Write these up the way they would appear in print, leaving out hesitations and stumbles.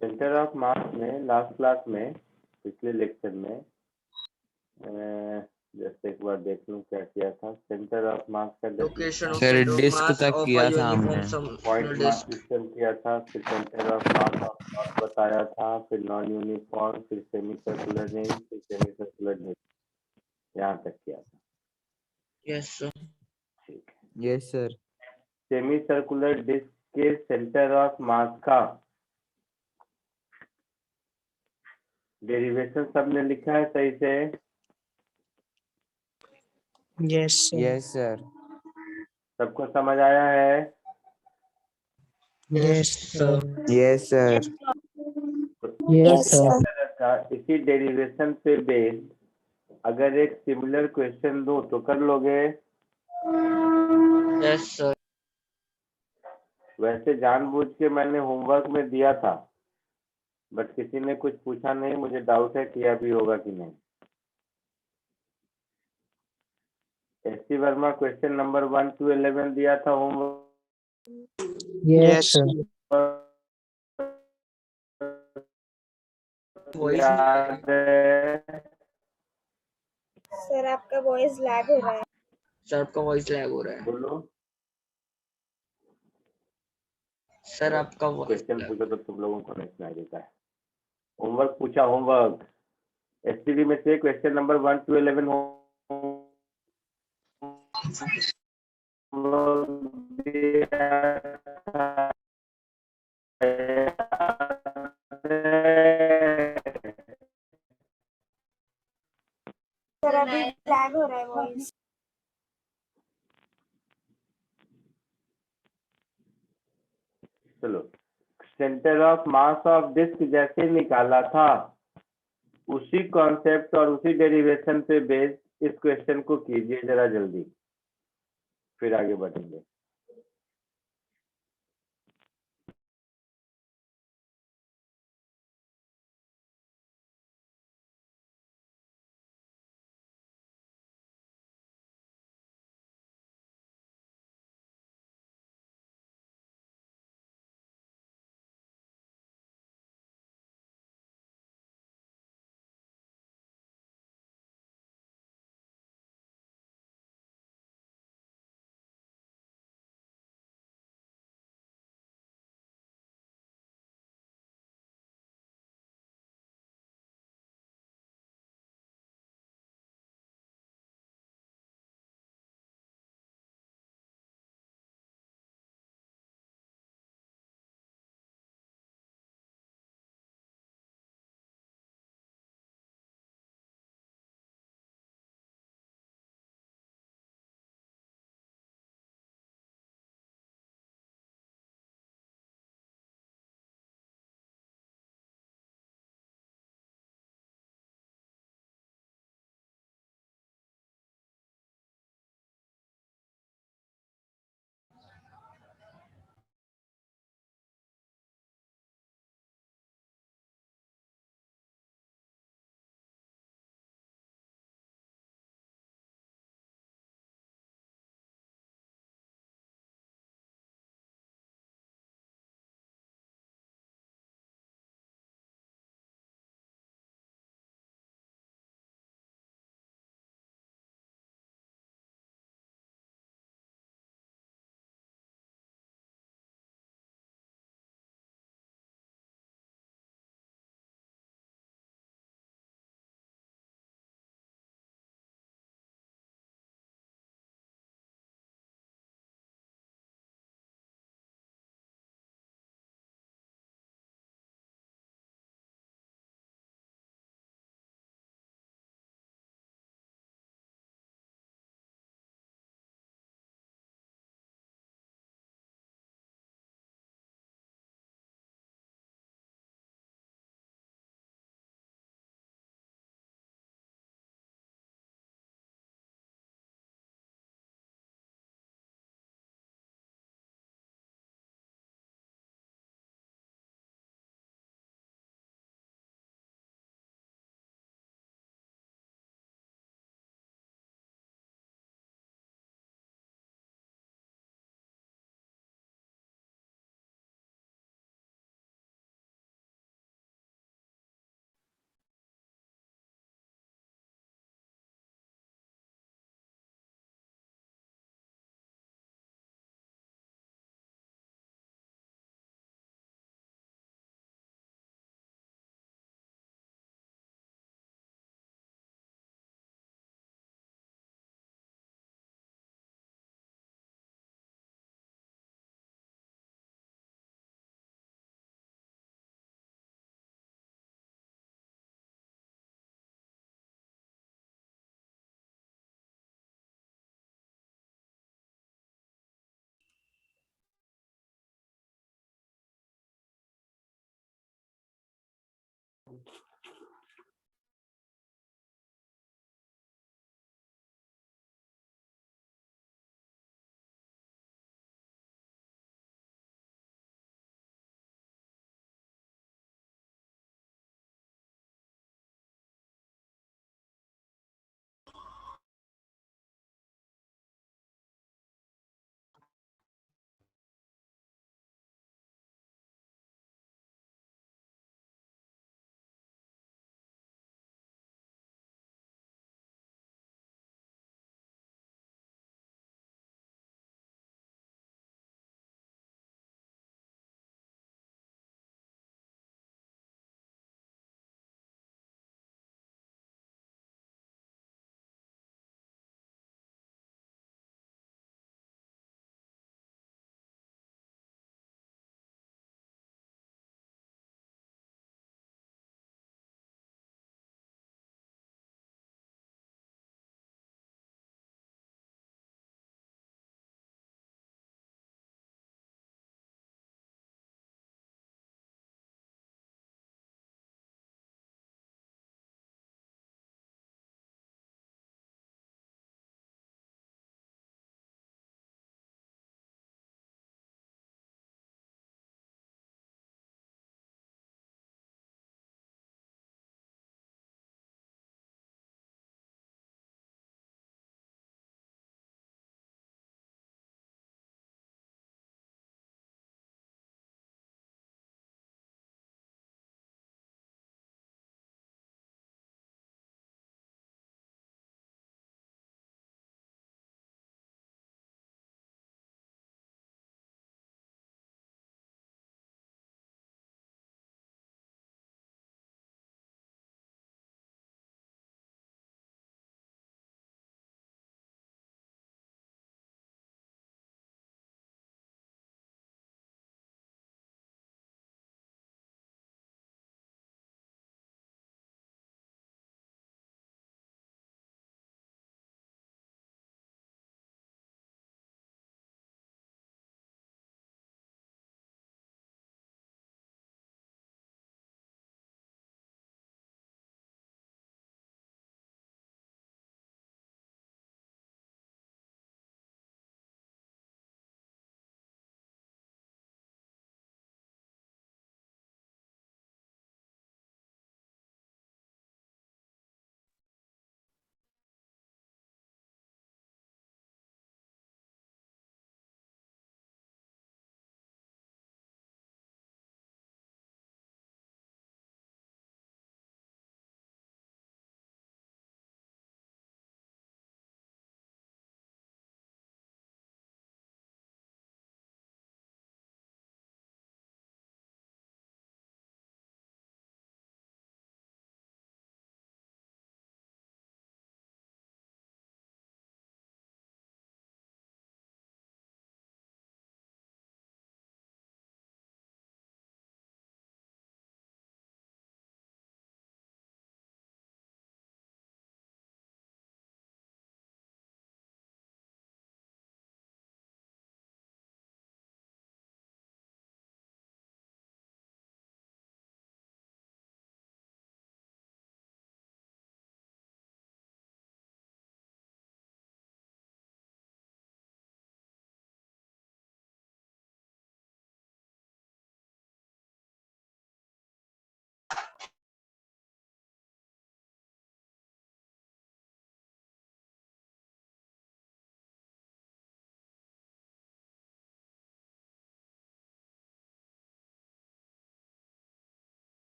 Centre of मास में last class में पिछले लेक्चर में जैसे एक बार देख लूं क्या किया था। सेंटर ऑफ मास का location of sir centre of disc mass तक ऑफ अ किया था यूनिफॉर्म हमने। पॉइंट समूह मास डिस्क। सिस्टम किया था, फिर सेंटर ऑफ मास बताया था, फिर नॉन यूनिफॉर्म, फिर सेमी सर्कुलर रिंग, फिर सेमी सर्कुलर डिस्क, यहाँ तक किया था। Yes sir. ठीक है। Yes sir. Semi circular disc के सेंटर ऑफ मास का डेरिवेशन सबने लिखा है सही से? Yes yes sir. सबको समझ आया है? Yes sir. Yes sir. Yes sir. का इसी डेरिवेशन पे बेस्ड अगर एक सिमिलर क्वेश्चन दो तो कर लोगे? Yes sir. वैसे जानबूझ के मैंने होमवर्क में दिया था, बट किसी ने कुछ पूछा नहीं, मुझे डाउट है किया भी होगा कि नहीं। SC. Verma question number 1 to 11 दिया था होमवर्क। Yes sir. वॉइस याद है? सर आपका वॉइस लैग हो रहा है। सर आपका वॉइस लैग हो रहा है। बोलो। सर आपका वॉइस क्वेश्चन पूछो तो तुम लोगों को नहीं सुनाई देता है। होमवर्क पूछा, होमवर्क एसटीडी में से क्वेश्चन नंबर 1 to 11 सर अभी लैग हो रहा है वॉइस। चलो, centre of mass of disc जैसे निकाला था उसी कॉन्सेप्ट और उसी डेरिवेशन पे बेस्ड इस क्वेश्चन को कीजिए जरा जल्दी, फिर आगे बढ़ेंगे।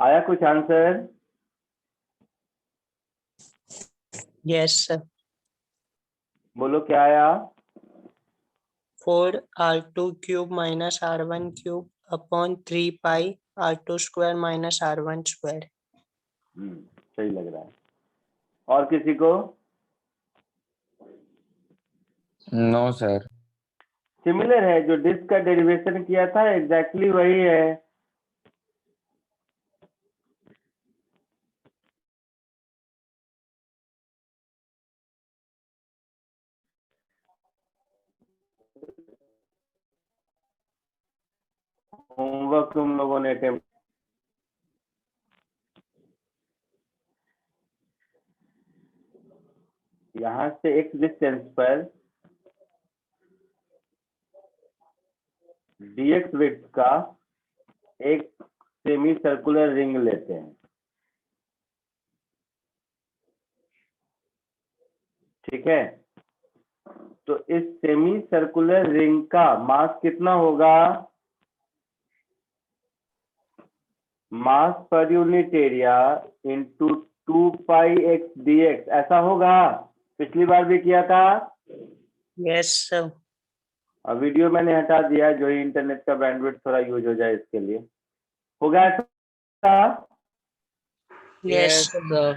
आया कुछ आंसर? Yes, sir. बोलो क्या आया? 4r2 cube minus r1 cube upon 3 pi r2 square minus r1 square. सही लग रहा है। और किसी को? No sir. सिमिलर है, जो डिस्क का डेरिवेशन किया था एग्जैक्टली वही है। होमवर्क तुम लोगों ने अटेम्प्ट, यहां से एक डिस्टेंस पर dx विड्थ का एक सेमी सर्कुलर रिंग लेते हैं, ठीक है? तो इस सेमी सर्कुलर रिंग का मास कितना होगा? मास पर unit area into 2 pi x dx, ऐसा होगा? पिछली बार भी किया था। Yes, sir. और वीडियो मैंने हटा दिया है, जो ही इंटरनेट का बैंडविड्थ थोड़ा यूज हो जाए इसके लिए। होगा ऐसा? Yes, Yes, sir. sir.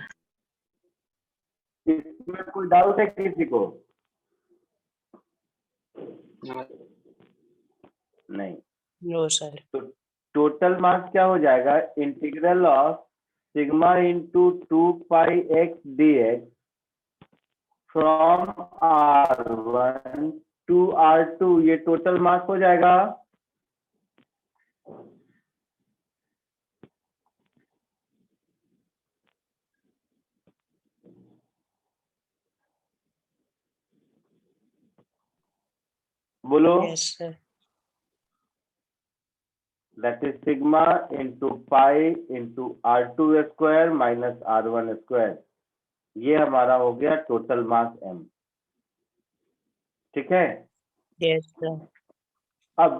इसमें कोई डाउट है किसी को? नहीं। No, sir. तो टोटल मास क्या हो जाएगा? Integral of sigma into 2 pi x dx from r1 to r2, ये टोटल मास हो जाएगा। बोलो। Yes, sir. That is sigma into pi into r2 square minus r1 square, ये हमारा हो गया टोटल मास m, ठीक है? Yes, sir. अब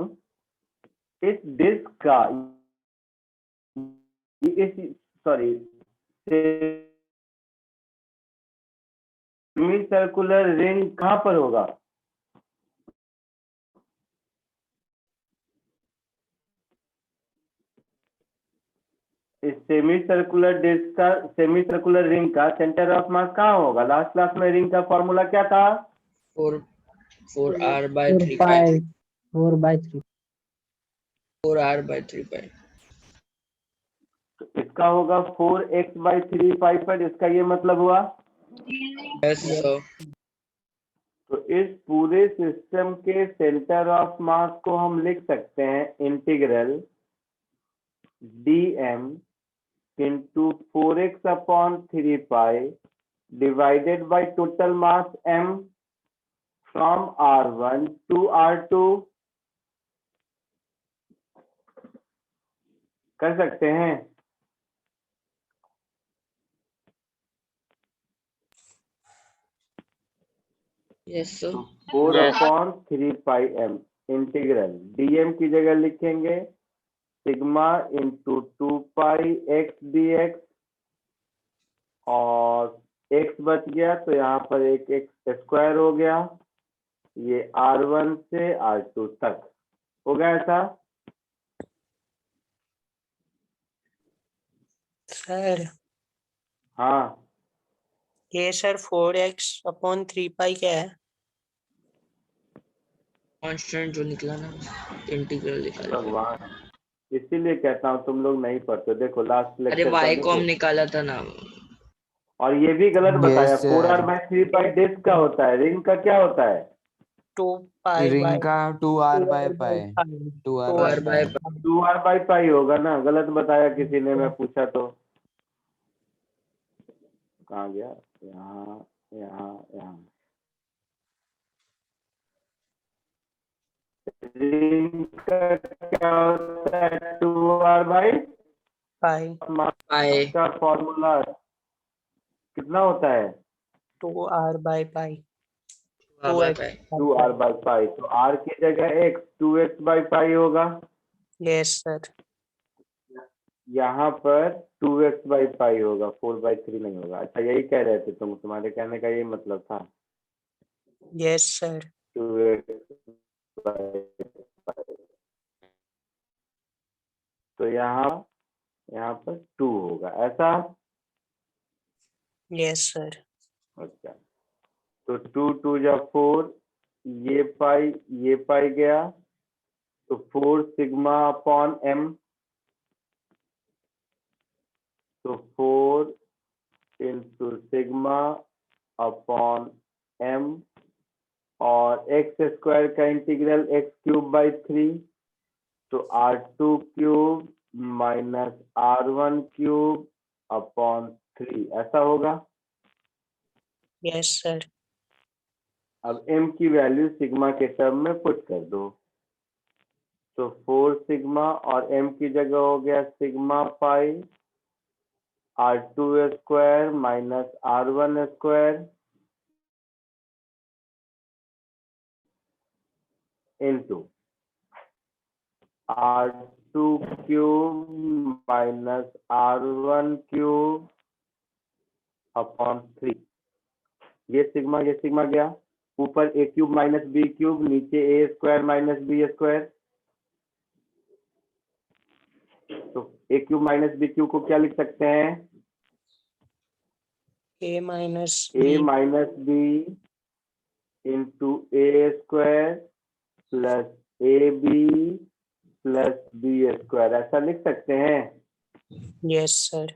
इस डिस्क का, इस सॉरी सेमी सर्कुलर रिंग कहां पर होगा? इस सेमी सर्कुलर डिस्क का, सेमी सर्कुलर रिंग का सेंटर ऑफ मास कहाँ होगा? लास्ट क्लास में रिंग का फॉर्मूला क्या था? 4r by 4 3 pi. pi. 4 by 3. 4r by 3 pi. तो इसका होगा 4x by 3 pi पर, इसका ये मतलब हुआ। Yes, sir. तो इस पूरे सिस्टम के सेंटर ऑफ मास को हम लिख सकते हैं integral dm into 4x upon 3 pi divided by total mass m from r1 to r2, कर सकते हैं? Yes, sir. 4 upon 3 pi m integral dm की जगह लिखेंगे sigma into 2 pi x dx, और x बच गया तो यहाँ पर एक एक्स स्क्वायर हो गया, ये r1 से r2 तक होगा। ऐसा? Sir. हाँ, ये सर 4x upon 3 pi क्या है? Constant जो निकला ना, इंटीग्रल निकाला। भगवान, इसीलिए कहता हूँ तुम लोग नहीं पढ़ते। देखो लास्ट अरे लेक्चर y को हम निकाला था ना। और ये भी गलत बताया। Yes, sir. 4r/3 पाई डिस्क का होता है, रिंग का क्या होता है? 2 pi by रिंग का 2r by 2r by pi. pi. 2r 2r by by pi. 2r/पाई होगा ना? गलत बताया किसी ने, मैं पूछा तो। कहाँ गया? यहाँ यहाँ यहाँ। रिंग का क्या होता है? 2r/pi pi. का फॉर्मूला कितना होता है? 2r by pi. 2r by 2x. pi. 2r/pi, तो r की जगह x, 2x/pi होगा। Yes, sir. यहाँ पर 2x/पाई होगा, 4/3 नहीं होगा। अच्छा यही कह रहे थे तुम, तुम्हारे कहने का यही मतलब था। Yes sir. 2x/पाई, तो यहाँ पर 2 होगा, ऐसा। Yes sir. अच्छा, तो 2 जा 4, ये पाई गया, तो 4 सिग्मा अपॉन m, तो 4 इंटू सिग्मा अपॉन m, और x स्क्वायर का इंटीग्रल x³ 3, तो r2³ माइनस r1³ अपॉन 3, ऐसा होगा। Yes sir. अब m की वैल्यू सिग्मा के टर्म में पुट कर दो, तो 4 सिग्मा और m की जगह हो गया sigma pi r2² minus r1² into r2³ minus r1³ upon 3। ये सिग्मा गया, ऊपर a³ माइनस b³, नीचे a² माइनस b²। तो a³ माइनस b³ को क्या लिख सकते हैं? a minus a minus b into a² plus ab plus b², ऐसा लिख सकते हैं। Yes sir.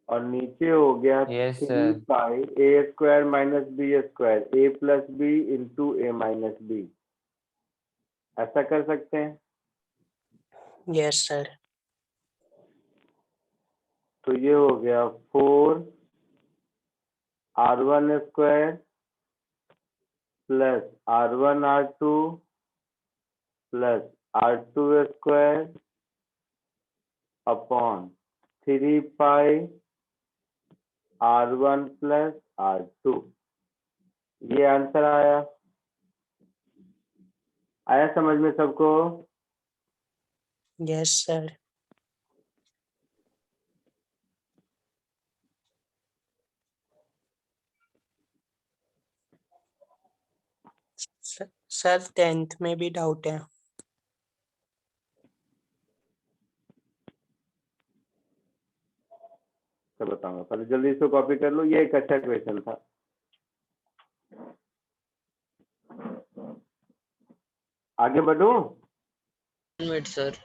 और नीचे हो गया Yes, 3 sir. Pi a² minus b², a plus b into a minus b, ऐसा कर सकते हैं। Yes sir. तो ये हो गया 4 r1² plus r1r2 plus r2² upon 3 पाई r1 प्लस r2। ये आंसर आया समझ में सबको? Yes sir. सर 10th में भी डाउट है। तो बताऊंगा, पहले जल्दी इसको कॉपी कर लो, ये एक अच्छा क्वेश्चन था। आगे बढ़ूं? Minute sir.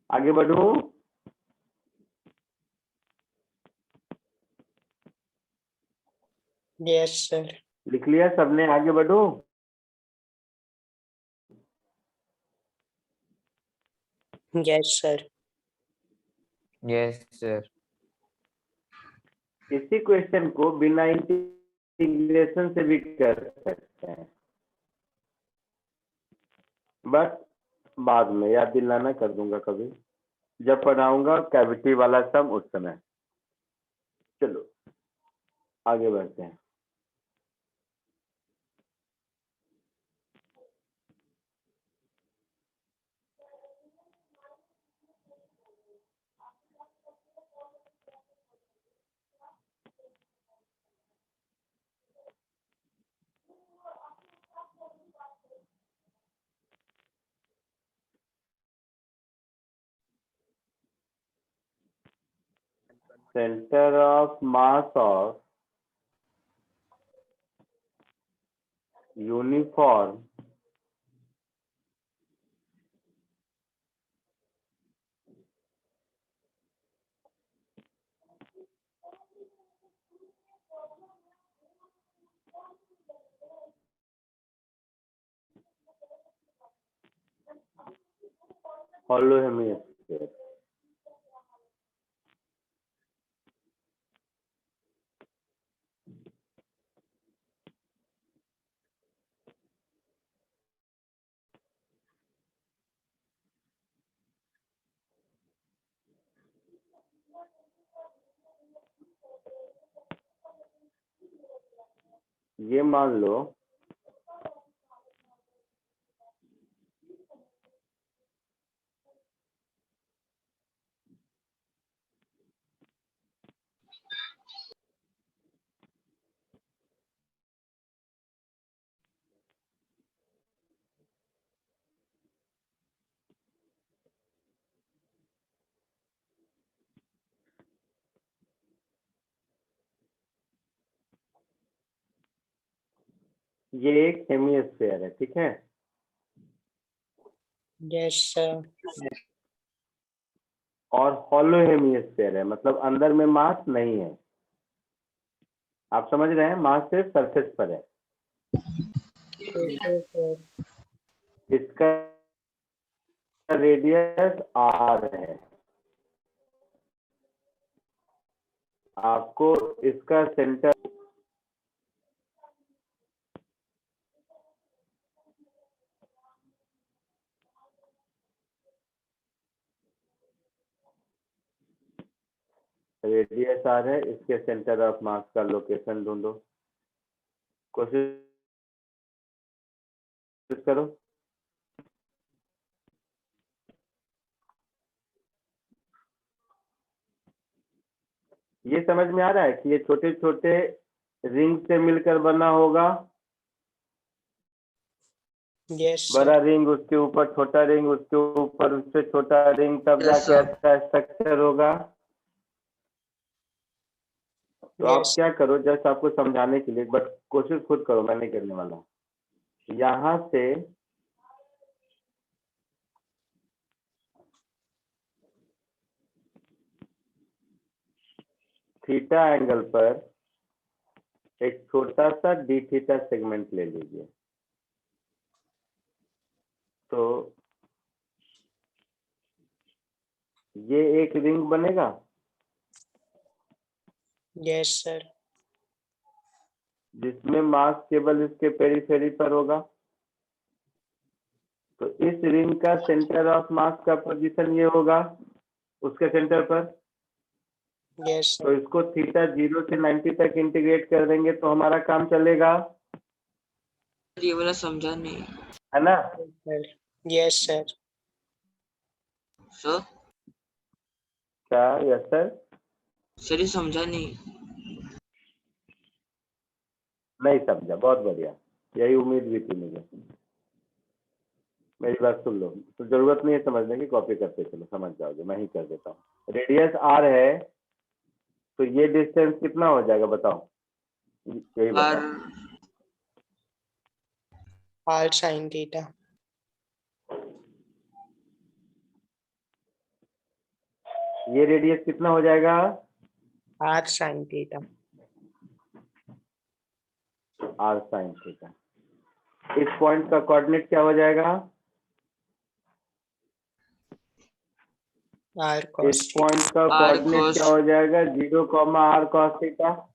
आगे बढ़ूं? Yes, sir. लिख लिया सबने? आगे बढ़ूं? Yes, sir. Yes, sir. इसी क्वेश्चन को बिना इंटीग्रेशन से भी कर सकते हैं, बस बाद में याद दिलाना कर दूंगा कभी, जब पढ़ाऊंगा कैविटी वाला सम उस समय। चलो आगे बढ़ते हैं। Center of mass of uniform hollow hemisphere। ये मान लो ये एक हेमिस्फीयर है, ठीक है। Yes, sir. और हॉलो हेमिस्फीयर है, मतलब अंदर में मास नहीं है। आप समझ रहे हैं? मास सिर्फ सरफेस पर है। Okay, sir. इसका रेडियस r है। आपको इसका सेंटर रेडियस r है, इसके सेंटर ऑफ मास का लोकेशन ढूंढो। कोशिश करो। ये समझ में आ रहा है कि ये छोटे छोटे रिंग से मिलकर बना होगा। Yes, sir. बड़ा रिंग, उसके ऊपर छोटा रिंग, उसके ऊपर उससे छोटा रिंग, तब Yes, जाके sir. अच्छा स्ट्रक्चर होगा। तो आप Yes. क्या करो, जस्ट आपको समझाने के लिए, बट कोशिश खुद करो, मैं नहीं करने वाला। यहाँ से थीटा एंगल पर एक छोटा सा डी थीटा सेगमेंट ले लीजिए। तो ये एक रिंग बनेगा। Yes, sir. जिसमें मास केवल इसके पेरीफेरी पर होगा। तो इस रिंग का सेंटर ऑफ मास का पोजीशन ये होगा उसके सेंटर पर। Yes, तो sir. इसको थीटा 0 से 90 तक इंटीग्रेट कर देंगे तो हमारा काम चलेगा, ये वाला समझा नहीं है ना? Sir. Yes, sir. सर। क्या? Yes sir. सर ये समझा नहीं। नहीं समझा? बहुत बढ़िया, यही उम्मीद भी थी मुझे। मेरी बात सुन लो, तो जरूरत नहीं है समझने की, कॉपी करते चलो, समझ जाओगे। मैं ही कर देता हूँ। रेडियस r है, तो ये डिस्टेंस कितना हो जाएगा बताओ? यही और बताओ। R sin theta. ये रेडियस कितना हो जाएगा? r sin theta. r sin theta. इस पॉइंट का कोऑर्डिनेट क्या हो जाएगा? r cos इस पॉइंट का R कोऑर्डिनेट cos- क्या हो जाएगा? 0, r cos theta.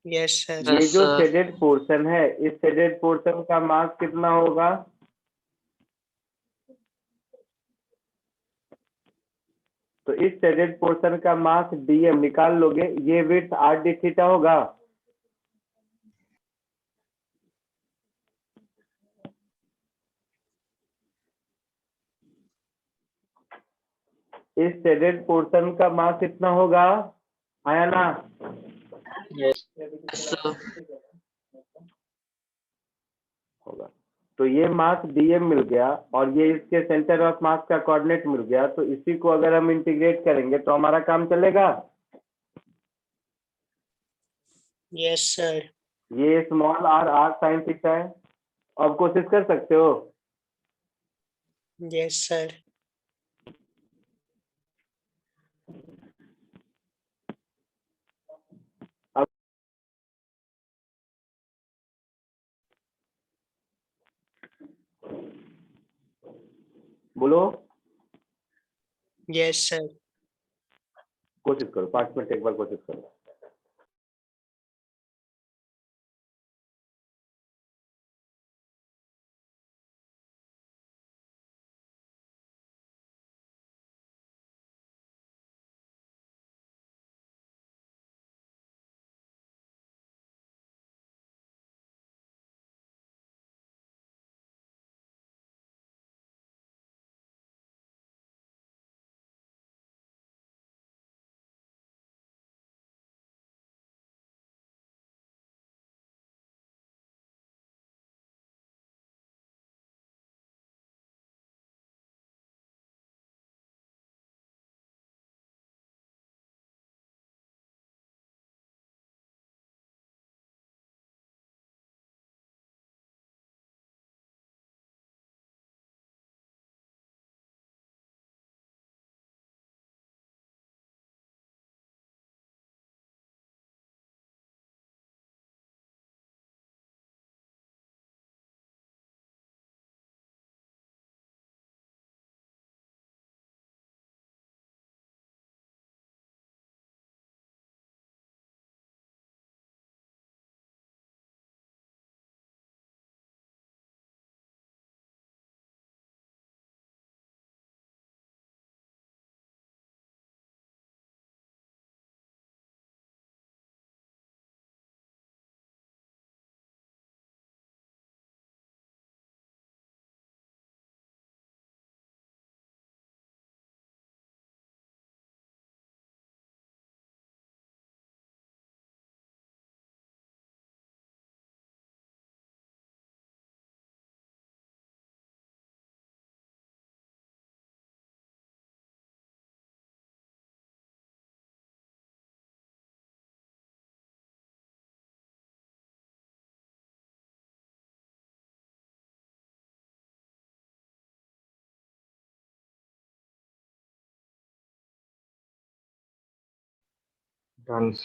Yes sir. ये Yes, जो sir. शेडेड पोर्शन है, इस शेडेड पोर्शन का मास कितना होगा? तो इस शेडेड पोर्शन का मास dm निकाल लोगे, ये विड्थ r d थीटा होगा। इस शेडेड पोर्शन का मास कितना होगा? आया ना? Yes, sir. होगा। तो ये मास dm मिल गया और ये इसके सेंटर ऑफ मास का कोऑर्डिनेट मिल गया, तो इसी को अगर हम इंटीग्रेट करेंगे तो हमारा काम चलेगा। Yes sir. ये स्मॉल r sin थीटा है। अब कोशिश कर सकते हो। Yes sir. बोलो। Yes sir. कोशिश करो, 5 मिनट एक बार कोशिश करो। Done.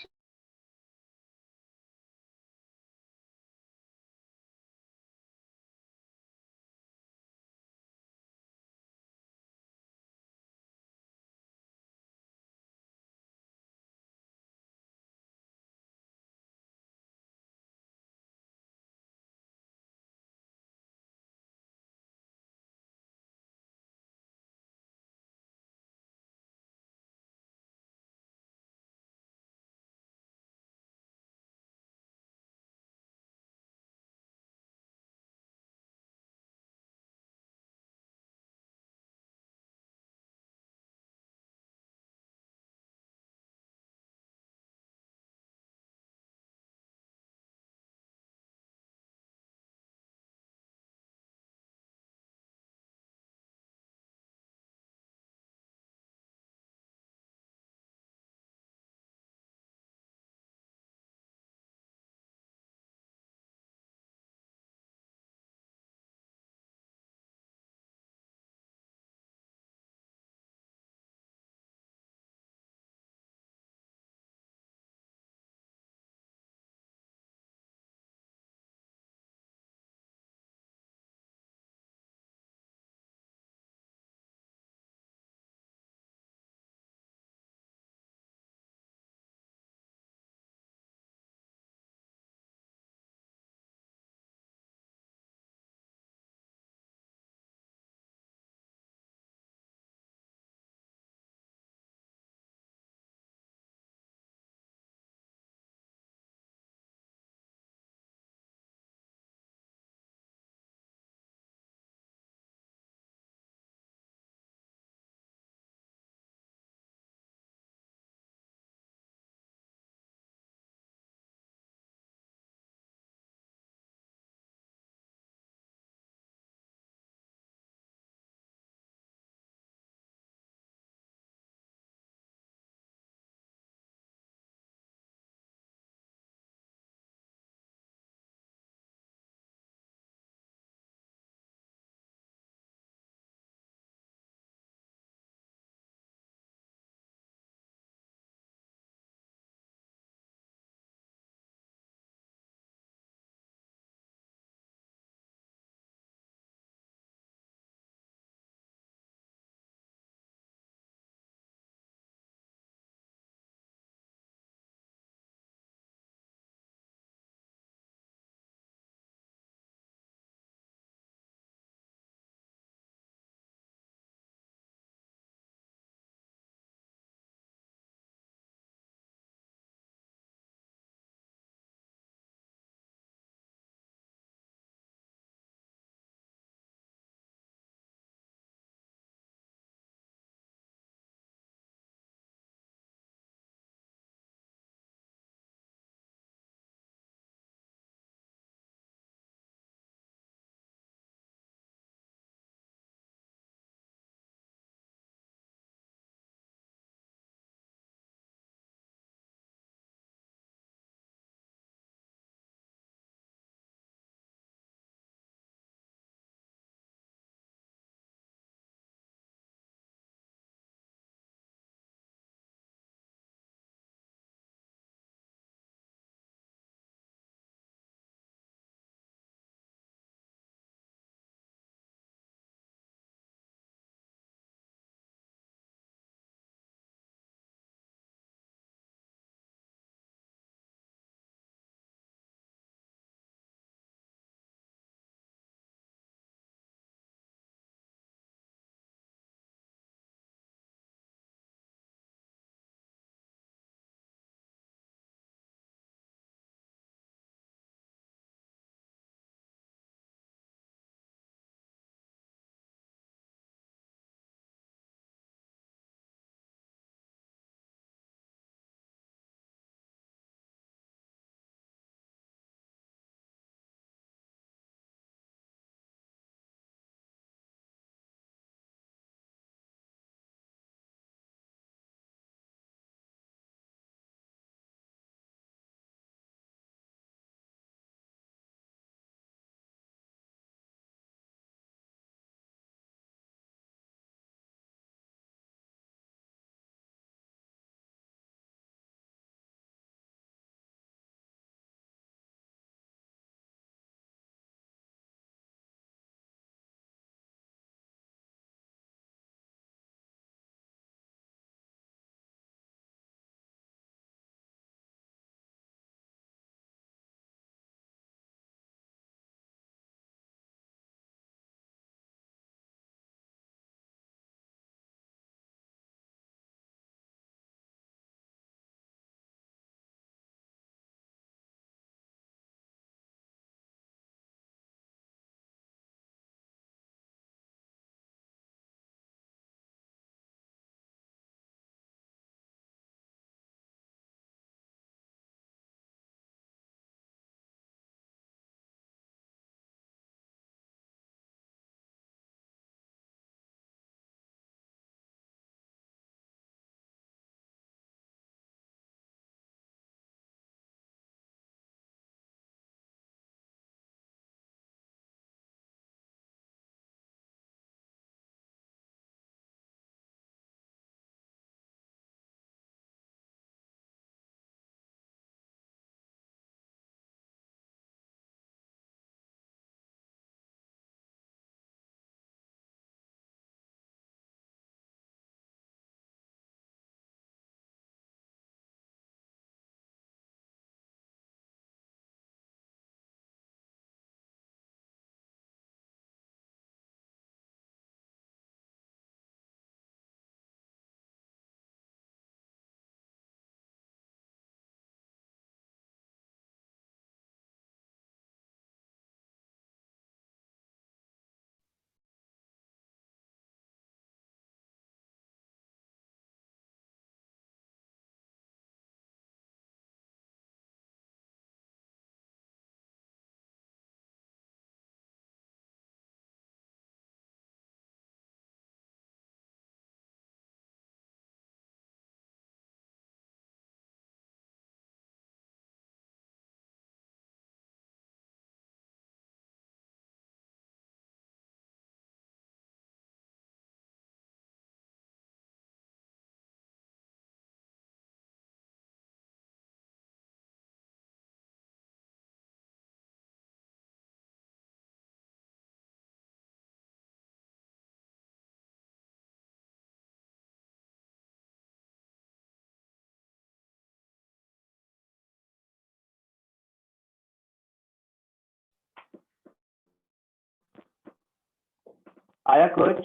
आया कुछ?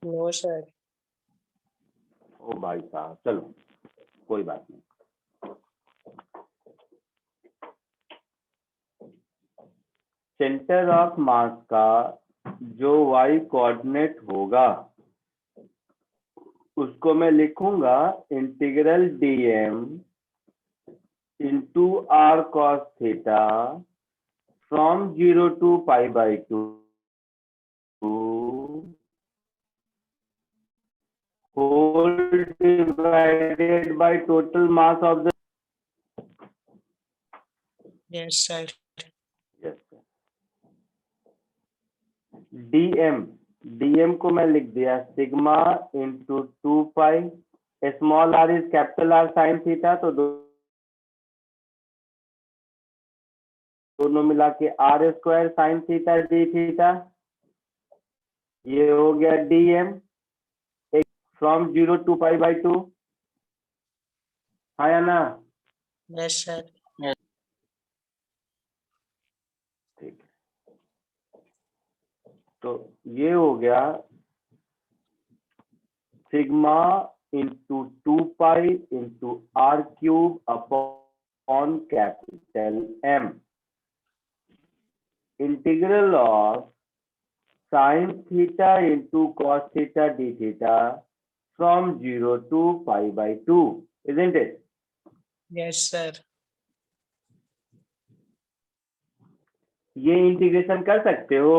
No sir. ओ भाई साहब, चलो कोई बात नहीं। सेंटर ऑफ मास का जो y कोऑर्डिनेट होगा उसको मैं लिखूंगा integral dm into r cos theta from 0 to pi by 2 whole divided by total mass of the yes sir. yes, dm को मैं लिख दिया sigma into 2 pi, small r is capital R sine theta, तो दोनों मिला के r square sine theta d theta, ये हो गया dm from 0 to pi by 2। हाँ या ना? Yes sir. ठीक है, तो ये हो गया sigma into 2 pi into r cube upon capital M integral of sine theta into cos theta d theta from 0 to pi by 2, isn't it? Yes sir. ये इंटीग्रेशन कर सकते हो?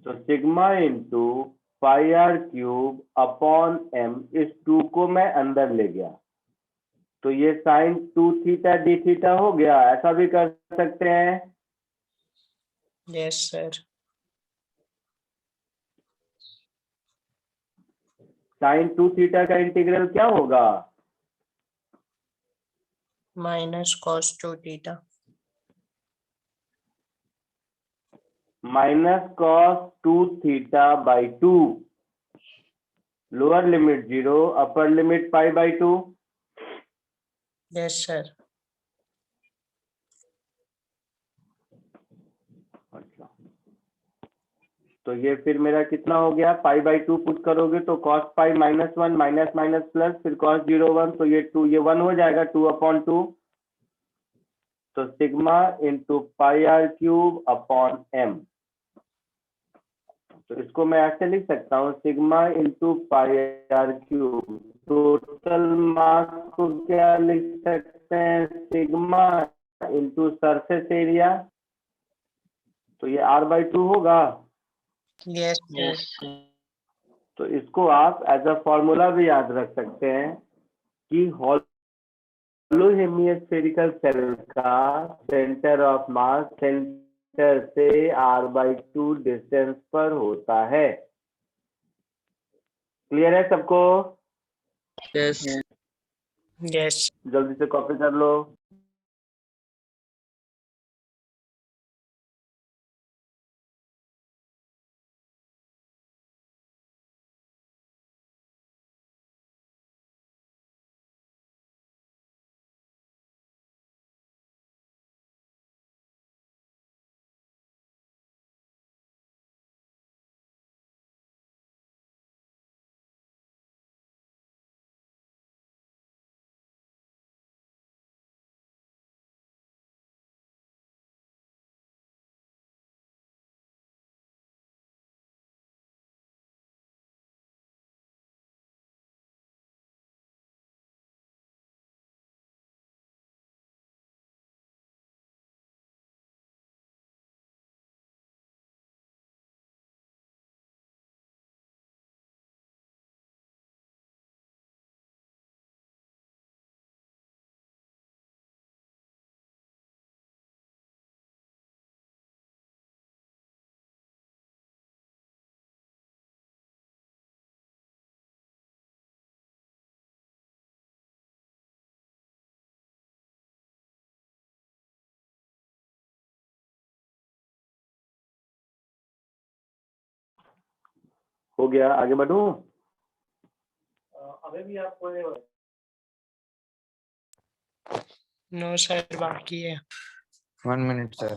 तो sigma into pi r cube upon m, इस 2 को मैं अंदर ले गया तो ये साइन 2 थीटा डी थीटा हो गया। ऐसा भी कर सकते हैं। Yes sir. साइन 2 थीटा का इंटीग्रल क्या होगा? Minus cos 2 theta. Minus cos 2 theta by 2, lower limit 0, upper limit pi by 2। Yes sir. अच्छा, तो ये फिर मेरा कितना हो गया? पाई बाई 2 पुट करोगे तो cos pi minus 1 minus minus plus फिर कॉस 0 1, तो ये 2 ये 1 हो जाएगा 2 अपॉन 2। तो sigma into pi r cube upon m, तो इसको मैं ऐसे लिख सकता हूँ sigma into pi r cube. Total mass को क्या लिख सकते हैं? सिग्मा इंटू सरफेस एरिया, तो ये r बाई 2 होगा। Yes sir. तो इसको आप एज अ फॉर्मूला भी याद रख सकते हैं कि होलो हेमिस्फेरिकल सेल का सेंटर ऑफ मास सेंटर से r बाई 2 डिस्टेंस पर होता है। क्लियर है सबको? यस। यस। जल्दी से कॉपी कर लो। हो गया, आगे बढ़ूं? नो सर बाकी है। 1 minute sir.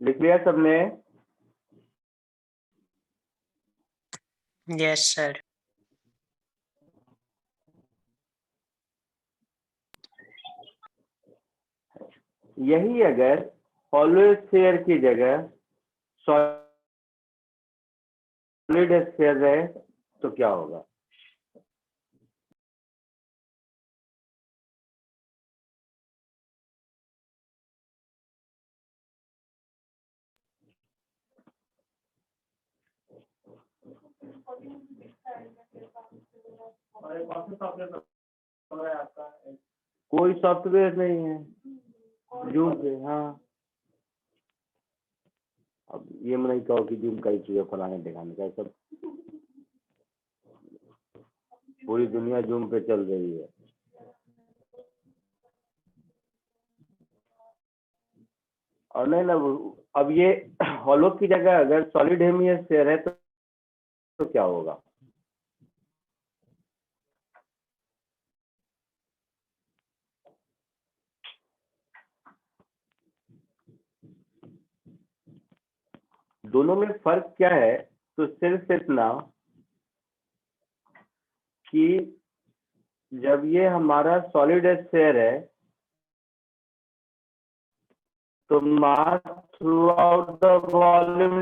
लिख लिया सबने? Yes sir. यही अगर हॉलो स्फीयर की जगह सॉलिड स्फीयर रहे तो क्या होगा? कोई सॉफ्टवेयर नहीं है जूम पे। हाँ, अब ये मैं नहीं कहो कि जूम कई चीजें फलाने दिखाने का, सब पूरी दुनिया जूम पे चल रही है। और नहीं ना, अब ये हॉलो की जगह अगर सॉलिड हेमिस्फीयर है तो क्या होगा? दोनों में फर्क क्या है? तो सिर्फ इतना कि जब ये हमारा सॉलिड स्फीयर है तो mass throughout the volume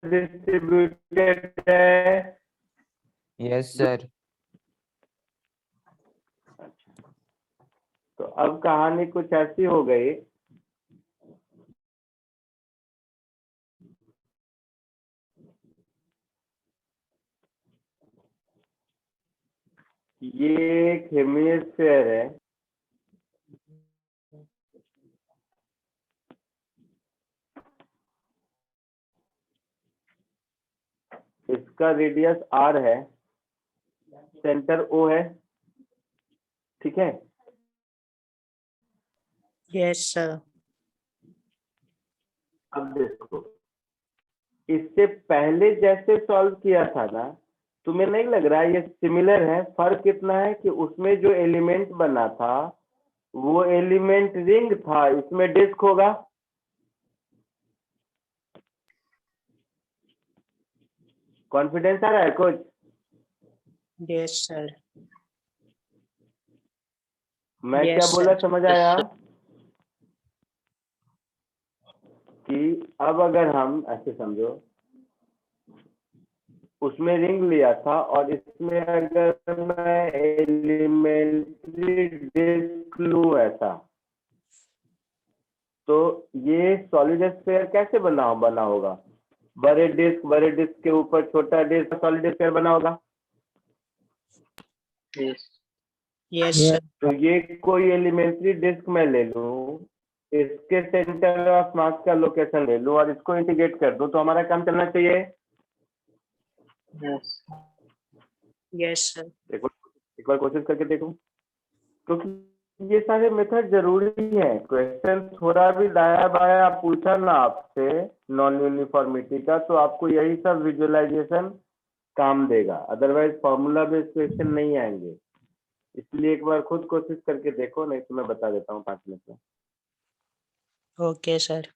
distributed है। Yes sir. तो अब कहानी कुछ ऐसी हो गई ये एक हेमिस्फीयर है, इसका रेडियस r है, सेंटर O है, ठीक है? Yes sir. अब देखो, इससे पहले जैसे सॉल्व किया था ना, तुम्हें नहीं लग रहा ये सिमिलर है? फर्क इतना है कि उसमें जो एलिमेंट बना था वो एलिमेंट रिंग था, इसमें डिस्क होगा। कॉन्फिडेंस आ रहा है कुछ? Yes sir. मैं Yes, क्या बोला sir. समझ आया? कि अब अगर हम ऐसे समझो, उसमें रिंग लिया था और इसमें अगर मैं एलिमेंट्री डिस्क लूं ऐसा, तो ये सॉलिड स्फीयर कैसे बना होगा? बड़े डिस्क के ऊपर छोटा डिस्क, सॉलिड स्फीयर बना होगा। Yes. Yes sir. तो ये कोई एलिमेंट्री डिस्क में ले लूं, इसके सेंटर ऑफ मास का लोकेशन ले लूं और इसको इंटीग्रेट कर दूं, तो हमारा काम चलना चाहिए। Yes sir. एक बार कोशिश करके देखो, क्योंकि ये सारे मेथड जरूरी है। क्वेश्चन थोड़ा भी दाया बाया पूछा ना आपसे नॉन यूनिफॉर्मिटी का, तो आपको यही सब विजुअलाइजेशन काम देगा, अदरवाइज फॉर्मूला बेस्ड क्वेश्चन नहीं आएंगे। इसलिए एक बार खुद कोशिश करके देखो, नहीं तो मैं बता देता हूँ 5 मिनट में। Okay sir.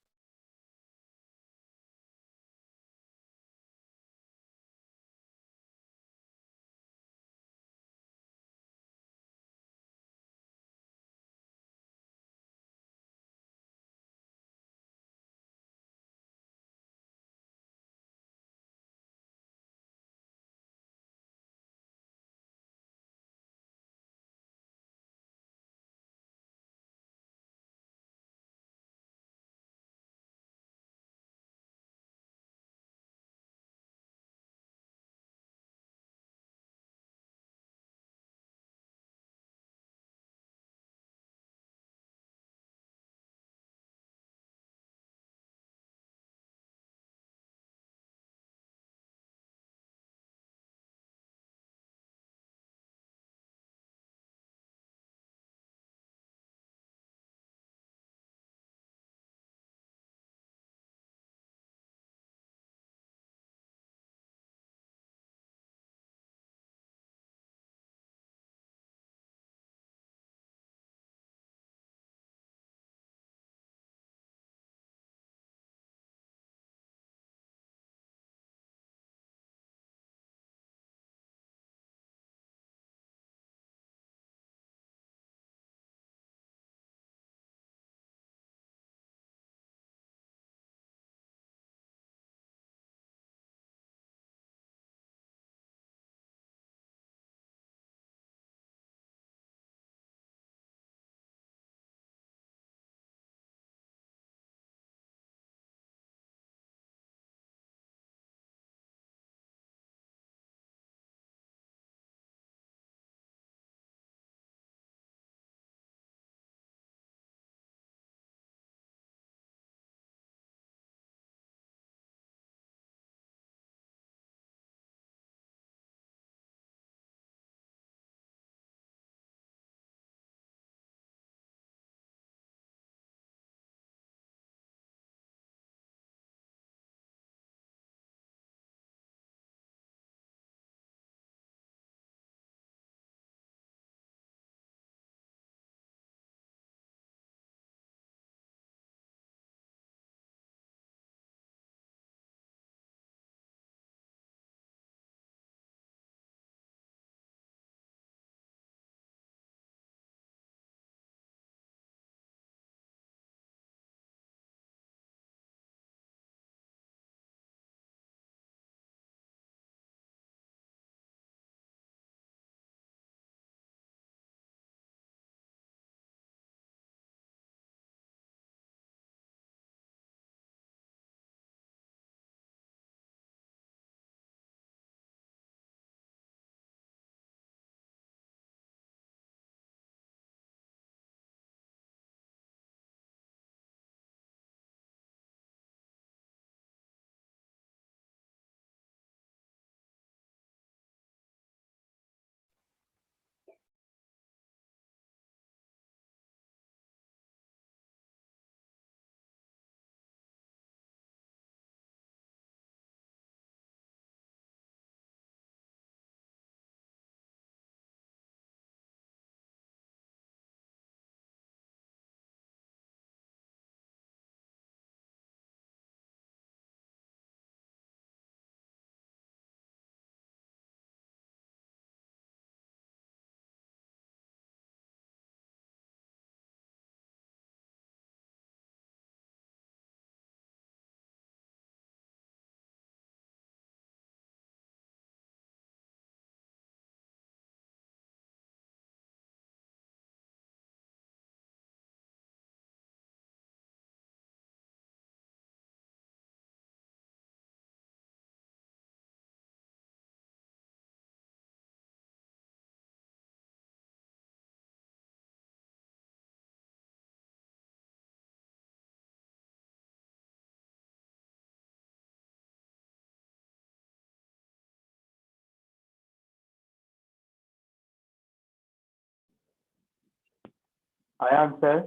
आया आंसर?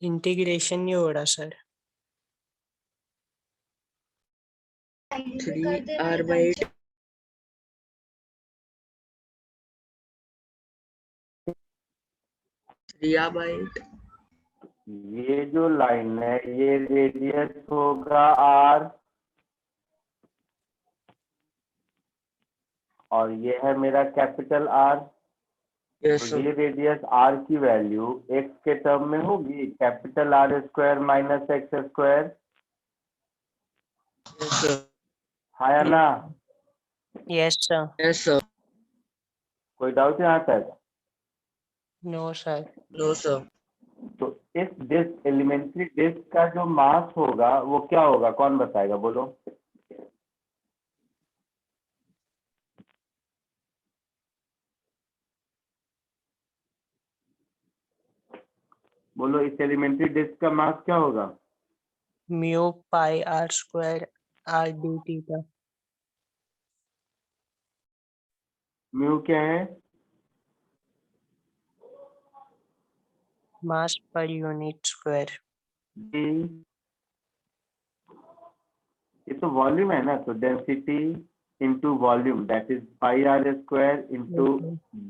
इंटीग्रेशन नहीं हो रहा सर। 3r/8 3r/8 ये जो लाइन है ये रेडियस होगा r और ये है मेरा कैपिटल R। yes तो sir ये रेडियस r की वैल्यू x के टर्म में होगी, capital R square minus x square. yes sir हाँ या ना? Yes sir. yes sir कोई डाउट यहाँ तक? No sir. no sir तो इस डिस्क एलिमेंट्री डिस्क का जो मास होगा वो क्या होगा, कौन बताएगा? बोलो। बोलो, इस एलिमेंट्री डिस्क का मास क्या होगा? Mu pi r square r d theta. Mu क्या है? मास पर यूनिट स्क्वायर। डी, ये तो वॉल्यूम है ना, तो density into volume that is pi r square into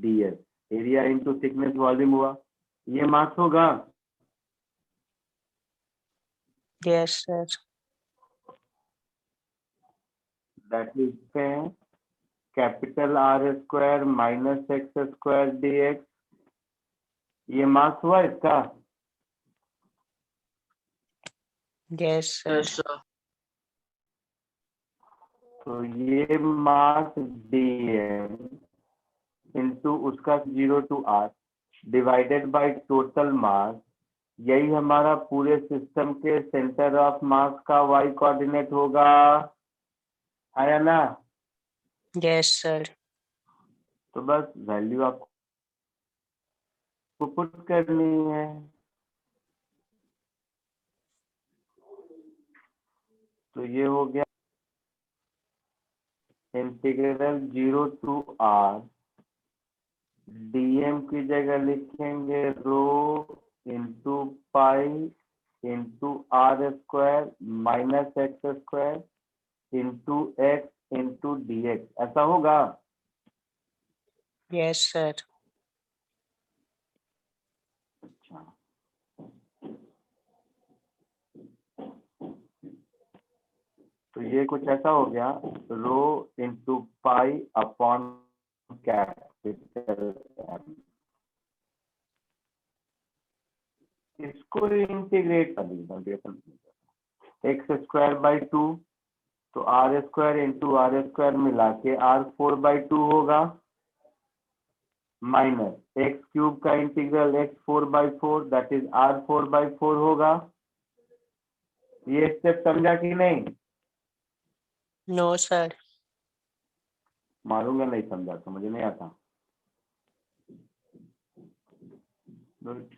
d s. Area into thickness volume हुआ, ये मास होगा। Yes sir. That is capital r square minus x square d x, ये mass हुआ इसका। Yes sir. yes sir तो ये मास D M into उसका 0 to r divided by total मास, यही हमारा पूरे सिस्टम के सेंटर ऑफ मास का y कोऑर्डिनेट होगा, है या ना? Yes sir. तो बस वैल्यू आपको पुट करनी है। तो ये हो गया इंटीग्रल 0 to r, dm की जगह लिखेंगे rho into pi into r square minus x square into x into d x, ऐसा होगा। Yes sir. अच्छा, तो ये कुछ ऐसा हो गया, rho into pi upon capital M। इसको इंटीग्रेट कर दीजिए, एक्स स्क्वायर बाई 2, तो r square into r square मिला के r4/2 होगा, माइनस एक्स क्यूब का integral x4/4 that is r4/4 होगा। ये स्टेप समझा कि नहीं? No sir. मारूंगा नहीं समझा तो, मुझे नहीं आता। Good.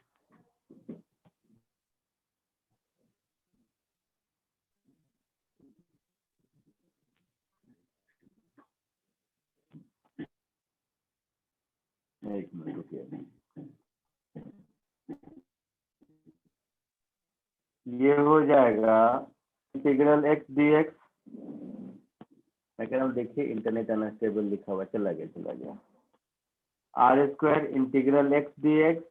एक मिनट रुकिए, ये हो जाएगा इंटीग्रल एक्स डी एक्स। मैं कह रहा हूँ देखिए, इंटरनेट अनस्टेबल लिखा हुआ, चला गया। R square integral x d x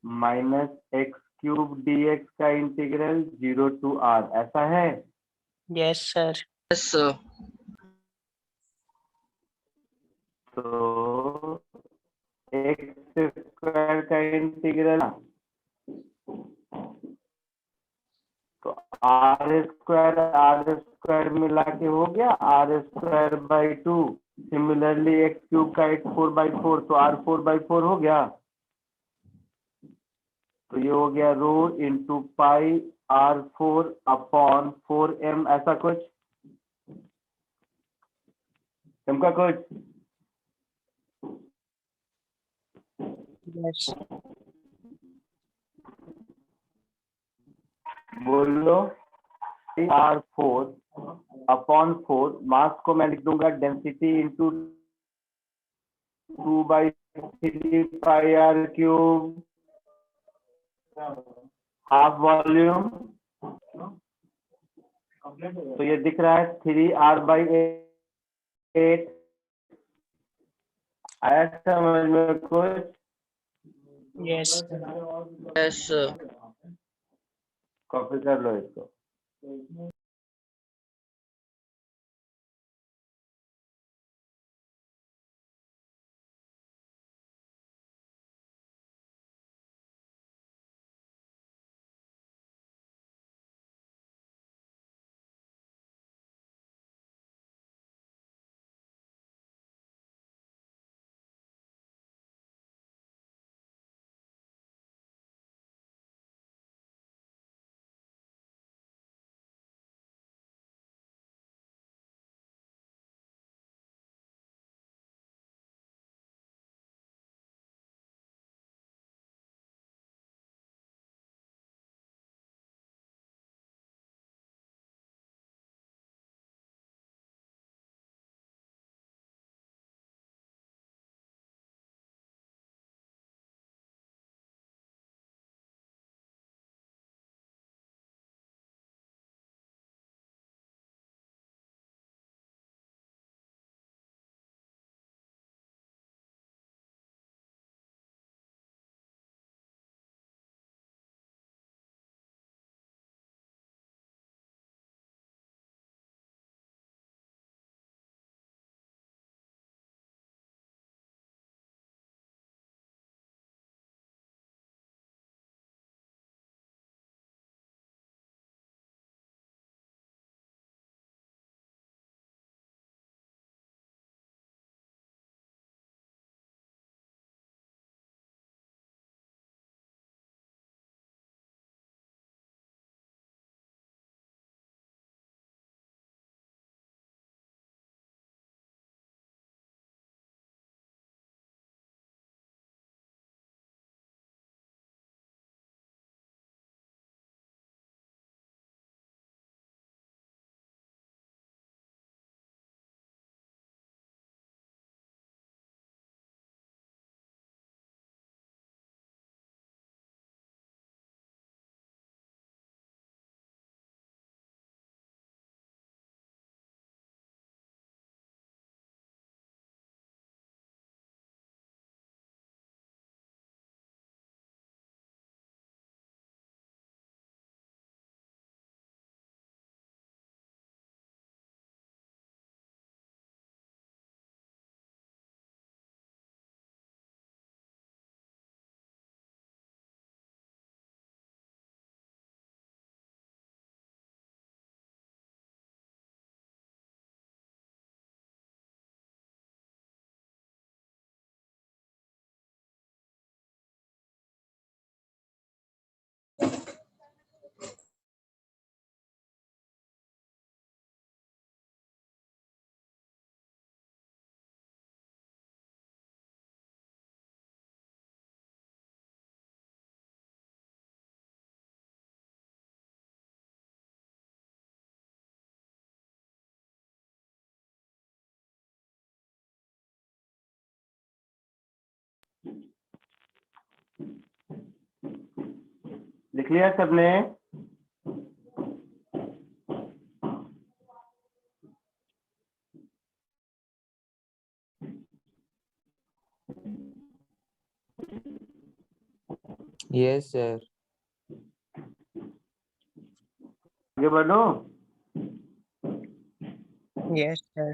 minus x cube d x का इंटीग्रल 0 to r, ऐसा है। Yes sir. yes sir तो एक्स स्क्वायर का इंटीग्रल, तो आर स्क्वायर मिला के हो गया r²/2। सिमिलरली एक्स क्यूब का x4/4, तो r4/4 हो गया। तो ये हो गया रो इंटू पाई r4 अपॉन 4m, ऐसा कुछ का कुछ। यस। बोलो। R4 अपॉन 4, मास को मैं लिख दूंगा डेंसिटी इंटू 2/3 पाई r क्यूब, हाफ वॉल्यूम। तो ये दिख रहा है 3r/8। आया समझ में कुछ? Yes. Yes, sir. कॉपी कर लो इसको। लिख लिया सबने? Yes, sir. आगे बढ़ो। Yes, sir.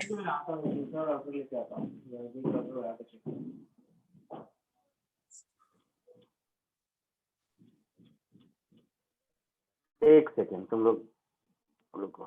एक सेकेंड तुम लोग रुको।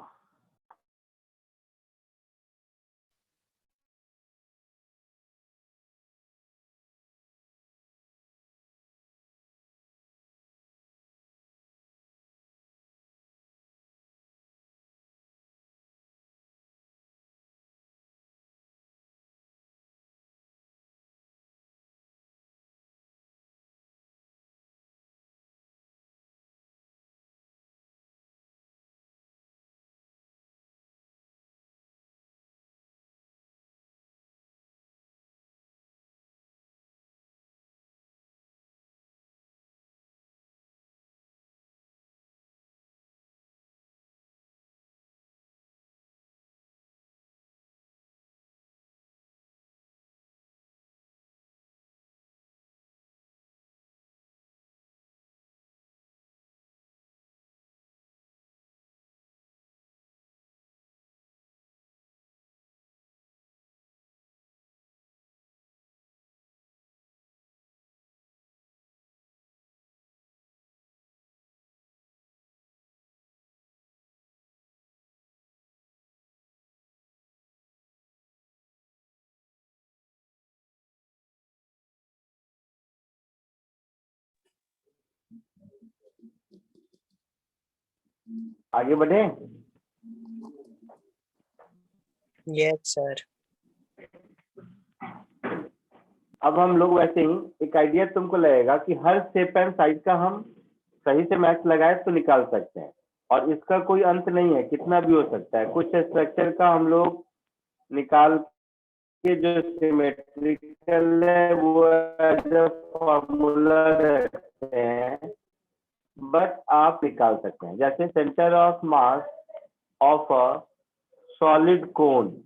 आगे बढ़े। Yes sir. अब हम लोग वैसे ही एक आइडिया तुमको लगेगा कि हर शेप एंड साइज का हम सही से मैच लगाए तो निकाल सकते हैं, और इसका कोई अंत नहीं है, कितना भी हो सकता है। कुछ स्ट्रक्चर का हम लोग निकाल के जो सिमेट्रिकल है वो एज अ फॉर्मूला रखते हैं, बट आप निकाल सकते हैं। जैसे centre of mass of a solid cone,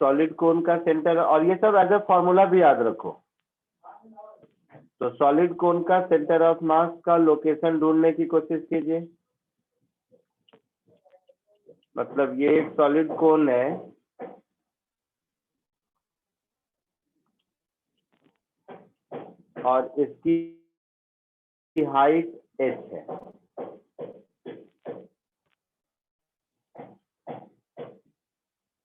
solid कोन का सेंटर, और ये सब एज अ फॉर्मूला भी याद रखो। तो सॉलिड कोन का सेंटर ऑफ मास का लोकेशन ढूंढने की कोशिश कीजिए। मतलब ये एक सॉलिड कोन है, और इसकी हाइट h है।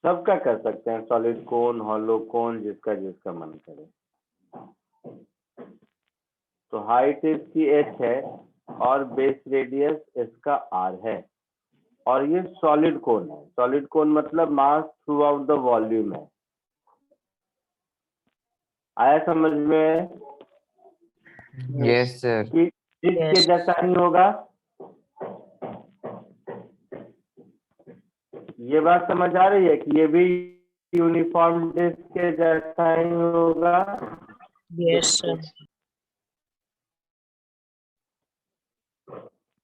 सबका कर सकते हैं, सॉलिड कोन, हॉलो कोन, जिसका जिसका मन करे। तो हाइट इसकी h है और बेस रेडियस इसका r है, और ये सॉलिड कोन है। सॉलिड कोन मतलब मास थ्रू आउट द वॉल्यूम है। आया समझ में Yes, sir. कि इसके Yes. जैसा ही होगा। ये बात समझ आ रही है कि ये भी यूनिफॉर्म डिस्क के जैसा ही होगा। Yes sir.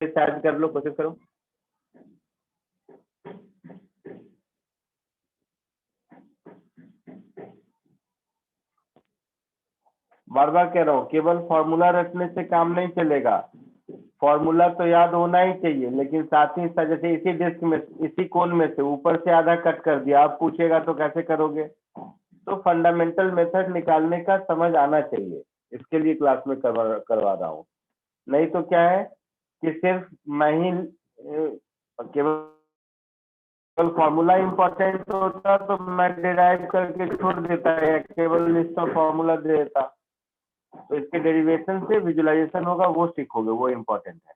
शायद कर लो, कोशिश करो। बार बार कह रहा हूँ, केवल फॉर्मूला रटने से काम नहीं चलेगा। फॉर्मूला तो याद होना ही चाहिए, लेकिन साथ ही साथ जैसे इसी डिस्क में, इसी कोण में से ऊपर से आधा कट कर दिया, आप पूछेगा तो कैसे करोगे। तो फंडामेंटल मेथड निकालने का समझ आना चाहिए, इसके लिए क्लास में करवा रहा हूँ। नहीं तो क्या है कि सिर्फ मैं ही केवल फॉर्मूला इंपॉर्टेंट होता तो मैं डिराइव करके छोड़ देता है, केवल लिस्ट ऑफ फॉर्मूला दे देता। तो इसके डेरिवेशन से विजुअलाइजेशन होगा, वो सीखोगे, वो इम्पोर्टेंट है।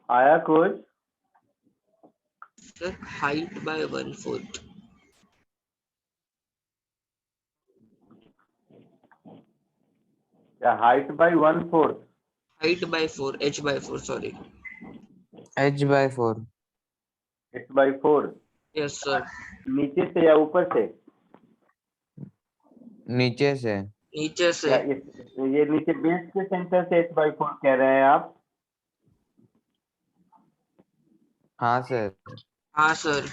आया कुछ? Sir height bye 1/4. क्या height by 1/4? Height bye 4, h/4 sorry. h/4. h/4 yes sir. नीचे से या ऊपर से? नीचे से. नीचे से. क्या ये नीचे बेस के सेंटर से h/4 कह रहे हैं आप? हाँ सर. हाँ सर.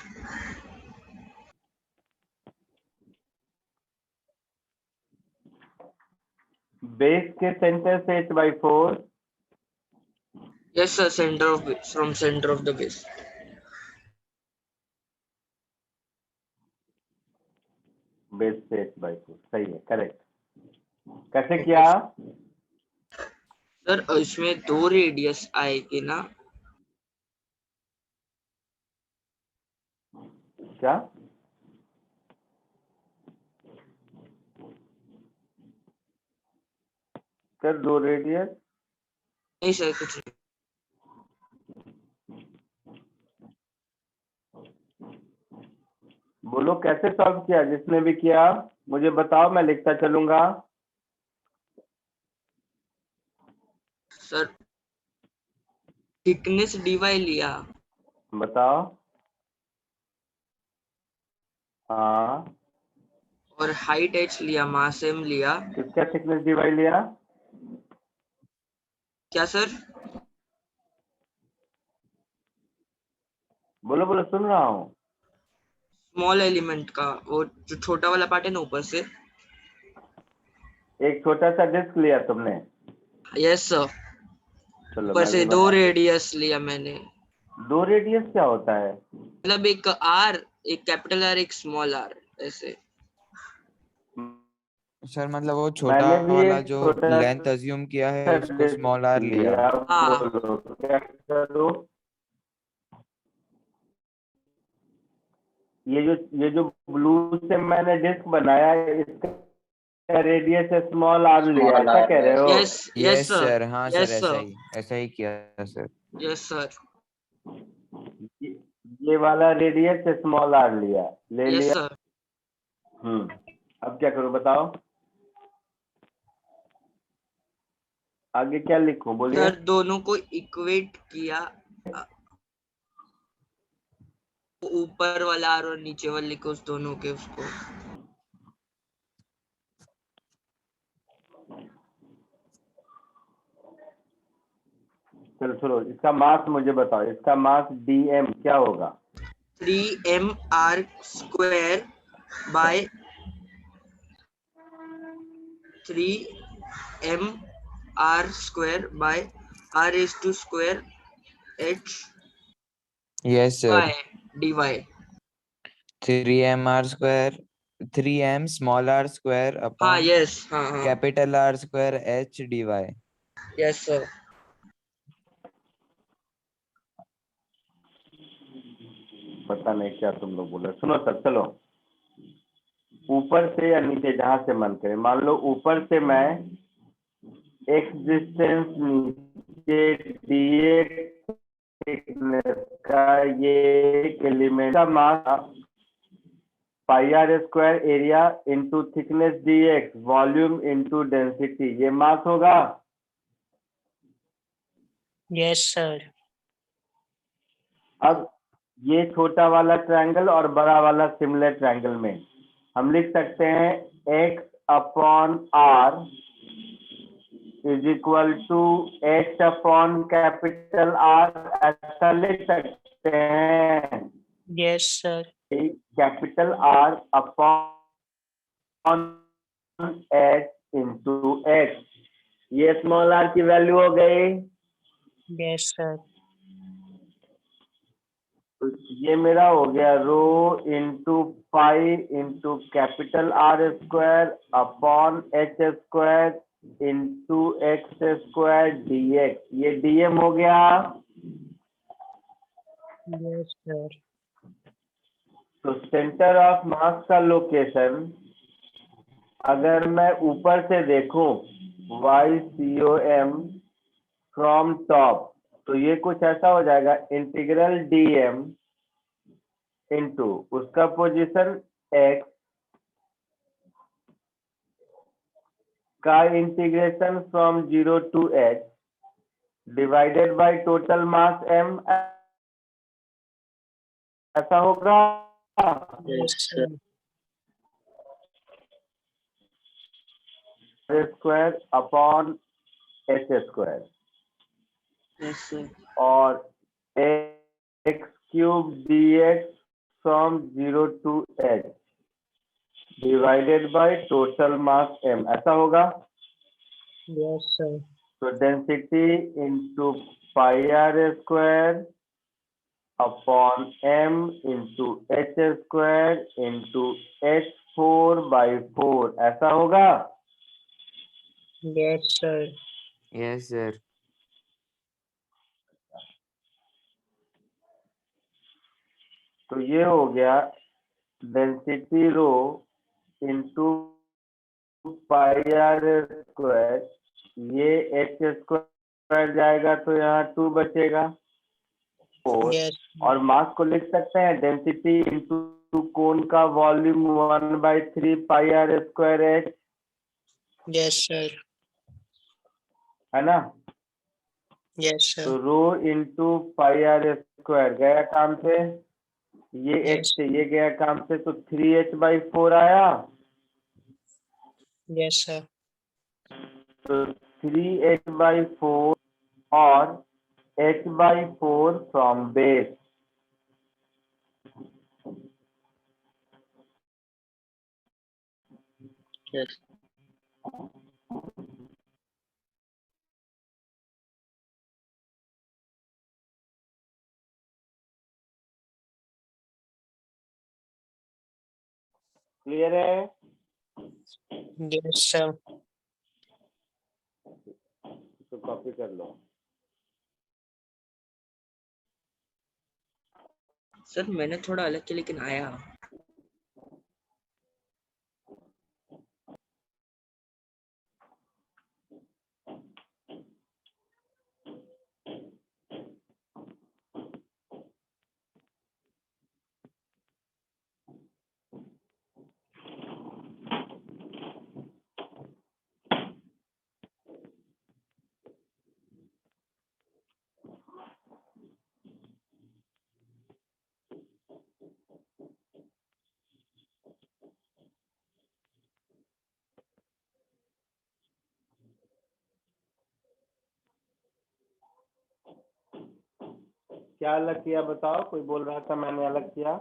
बेस के सेंटर से h/4. Yes sir, centre of from centre of the base. Base से h/4 सही है, करेक्ट. कैसे किया? सर इसमें 2 रेडियस आएगी ना. क्या? Sir 2 radius? नहीं सर, कुछ नहीं. बोलो कैसे सॉल्व किया, जिसने भी किया मुझे बताओ, मैं लिखता चलूंगा. सर थिकनेस dy लिया. बताओ. हाँ, और हाइट h लिया, मास m लिया. किसका थिकनेस डिवाइड लिया? क्या सर? बोलो बोलो, सुन रहा हूँ. स्मॉल एलिमेंट का, वो जो छोटा वाला पार्ट है ना ऊपर से. एक छोटा सा डिस्क लिया तुमने. Yes sir. चलो ऊपर मैं से भी 2 बता. रेडियस लिया मैंने. 2 रेडियस क्या होता है? मतलब एक r, एक कैपिटल R, एक स्मॉल r, ऐसे. सर मतलब वो छोटा मैंने भी वाला एक जो छोटा लेंथ अज्यूम किया है सा उसको डिस्क स्मॉल r लिया. लिया. हाँ. बोलो क्या करूँ? ये जो ब्लू से मैंने डिस्क बनाया है, इसका रेडियस स्मॉल आर लिया, ऐसा कह रहे हो? Yes yes yes sir. Sir. हाँ सर, यस सर. ऐसा ही किया सर. Yes sir. ये ये वाला रेडियस स्मॉल आर लिया, ले यस लिया. सर. अब क्या करूं बताओ? आगे क्या लिखूं, बोलिए. सर दोनों को इक्वेट किया, ऊपर वाला r और नीचे वाले को, उस दोनों के उसको. चलो चलो, इसका मास मुझे बताओ, इसका मास dm क्या होगा? 3mr square by 3mr square by r raised to square h yes sir. by dy. 3m square, 3m small r square हाँ upon यस. हाँ हाँ. capital R square h dy. Yes sir. पता नहीं क्या तुम लोग बोले. सुनो सर, चलो ऊपर से या नीचे, जहां से मन करे. मान लो ऊपर से मैं x डिस्टेंस नीचे dx थिकनेस का ये एलिमेंट का mass pi r square area into thickness dx volume into density, ये मास होगा. yes sir, अब ये छोटा वाला ट्रायंगल और बड़ा वाला सिमिलर ट्रायंगल में हम लिख सकते हैं x upon r is equal to h upon capital R, ऐसा लिख सकते हैं. yes sir, capital R upon h into x, ये स्मॉल r की वैल्यू हो गई. yes sir, तो ये मेरा हो गया rho into pi into capital R square upon h square into x square dx, ये dm हो गया. yes sir, तो सेंटर ऑफ मास का लोकेशन अगर मैं ऊपर से देखूं YCOM फ्रॉम टॉप, तो तो ये कुछ ऐसा हो जाएगा, इंटीग्रल dm इंटू उसका पोजीशन x का integration from 0 to h divided by total mass m, ऐसा होगा। Yes, sir. Square upon h square yes sir, और x cube d x from 0 to h divided by total mass m, ऐसा होगा। Yes, sir. तो density into pi r square upon m into h square into h4/4, ऐसा होगा। Yes, sir. Yes, sir. तो ये हो गया density rho into pi r square, ये एच स्क्वायर जाएगा तो यहाँ 2 बचेगा 4, Yes. और मास को लिख सकते हैं डेंसिटी इंटू कोन का volume 1/3 pi r square h, Yes, sir. है ना। Yes, sir. तो rho into pi r square गया काम से, ये Yes. एच से ये गया काम से, तो 3h/4 आया। Yes, sir. तो 3h/4 और h/4 from base, yes, clear है। Yes, sir. तो कॉपी कर लो। सर मैंने थोड़ा अलग किया लेकिन आया। क्या अलग किया बताओ, कोई बोल रहा था मैंने अलग किया।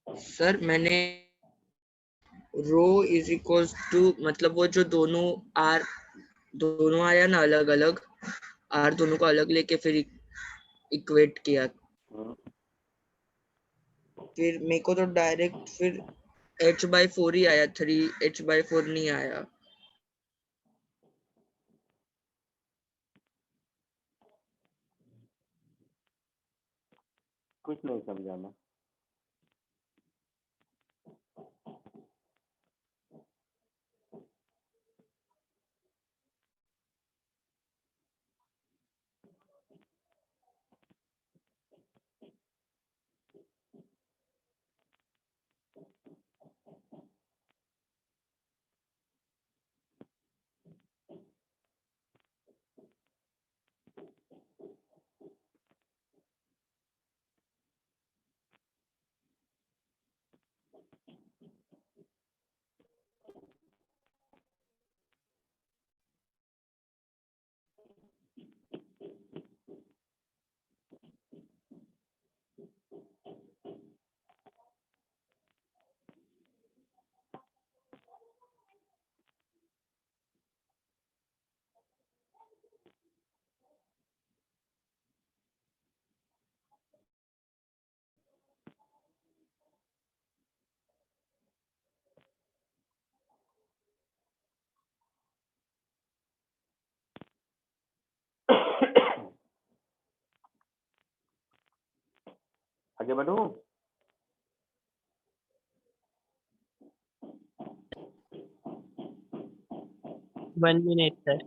सर मैंने रो इज इक्वल्स टू, मतलब वो जो दोनों आर दोनों आया ना अलग अलग, आर दोनों को अलग लेके फिर इक्वेट किया, फिर मेरे को तो डायरेक्ट फिर h/4 ही आया, 3h/4 नहीं आया। कुछ नहीं समझा मैं। आगे बढ़ूं। 1 minute, sir.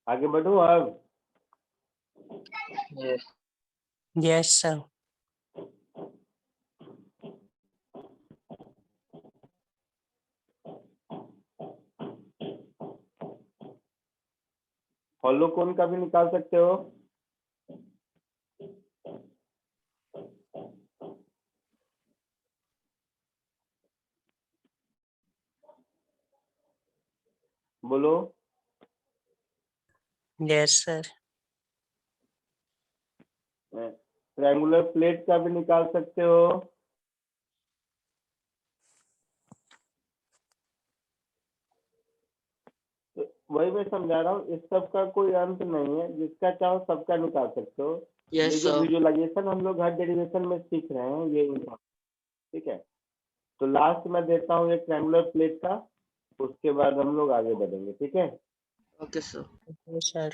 आगे बढ़ो अब। Yes. Yes, sir. हॉलो कौन का भी निकाल सकते हो? बोलो। Yes, sir. ट्रायंगुलर प्लेट का भी निकाल सकते हो। तो वही मैं समझा रहा हूँ, इस सब का कोई अंत नहीं है, जिसका चाहो सबका निकाल सकते हो। Yes, ये जो sir. विजुअलाइजेशन हम लोग हर डेरिवेशन में सीख रहे हैं, ये ठीक है। तो लास्ट में देता हूँ एक ट्रायंगुलर प्लेट का, उसके बाद हम लोग आगे बढ़ेंगे, ठीक है। Okay, sir. Okay, sir.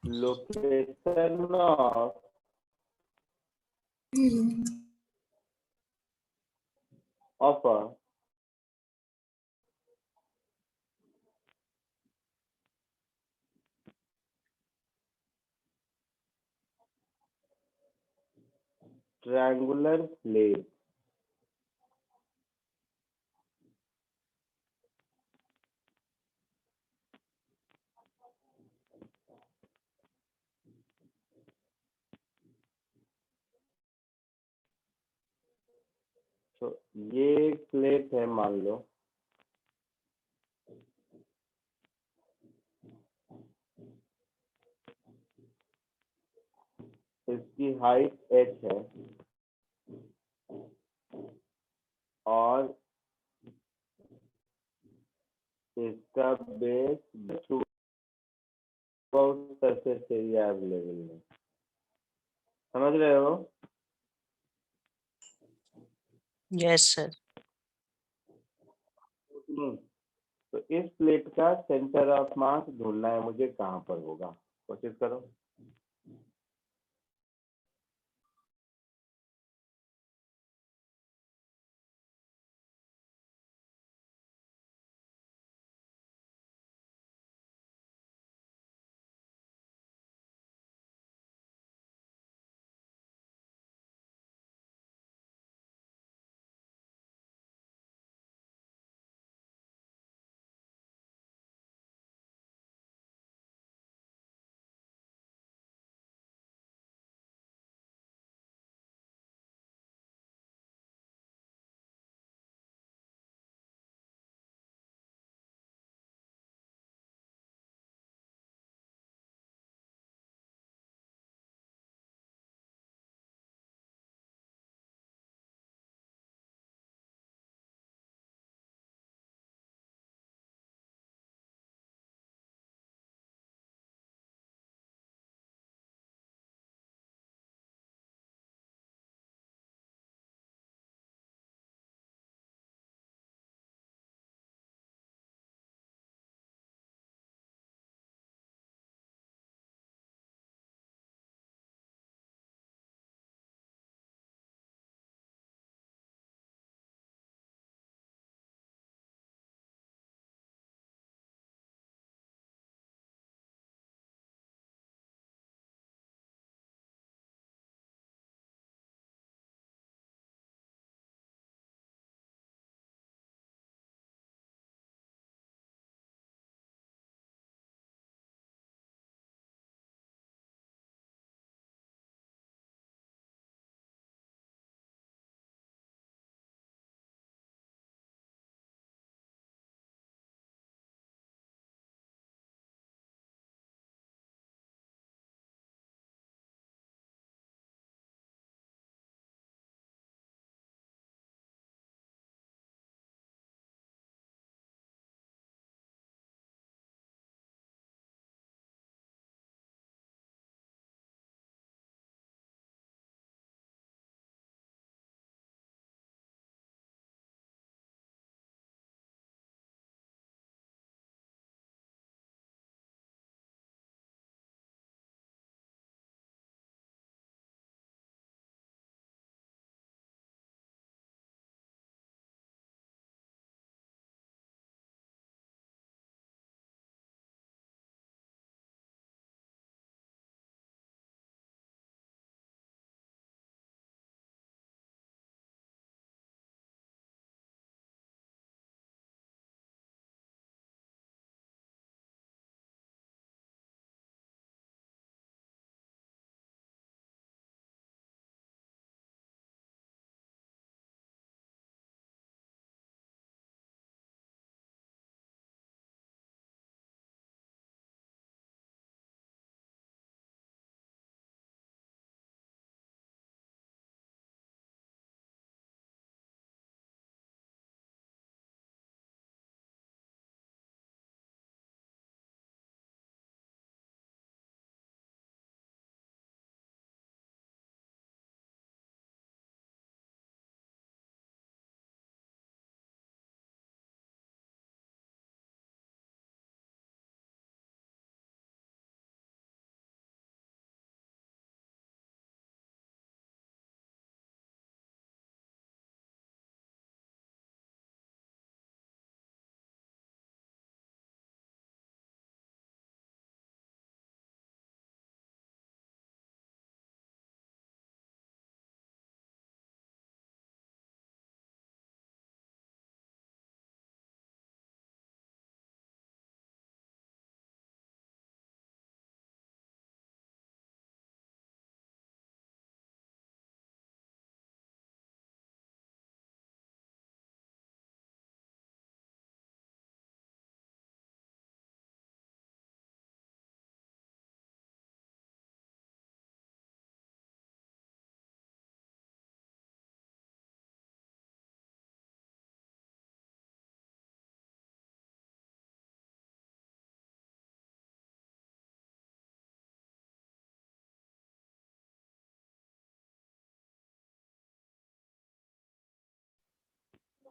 Location of a triangular plate तो ये एक प्लेट है, मान लो। इसकी हाइट h है और इसका बेस सरफेस एरिया अवेलेबल है। समझ रहे हो? Yes, sir. तो इस प्लेट का सेंटर ऑफ मास ढूंढना है मुझे, कहाँ पर होगा, कोशिश करो।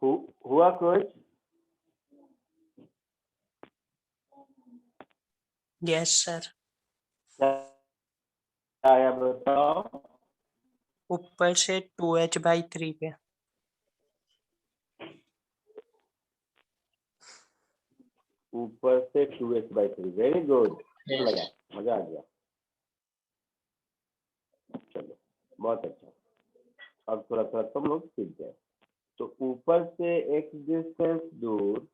हुआ कुछ? Yes sir. क्या आया बताओ? ऊपर से 2h/3 पे। ऊपर से 2h/3। वेरी गुड, लगा, मजा आ गया। चलो बहुत अच्छा, अब थोड़ा थोड़ा तुम लोग सीख गए। तो ऊपर से x डिस्टेंस दूर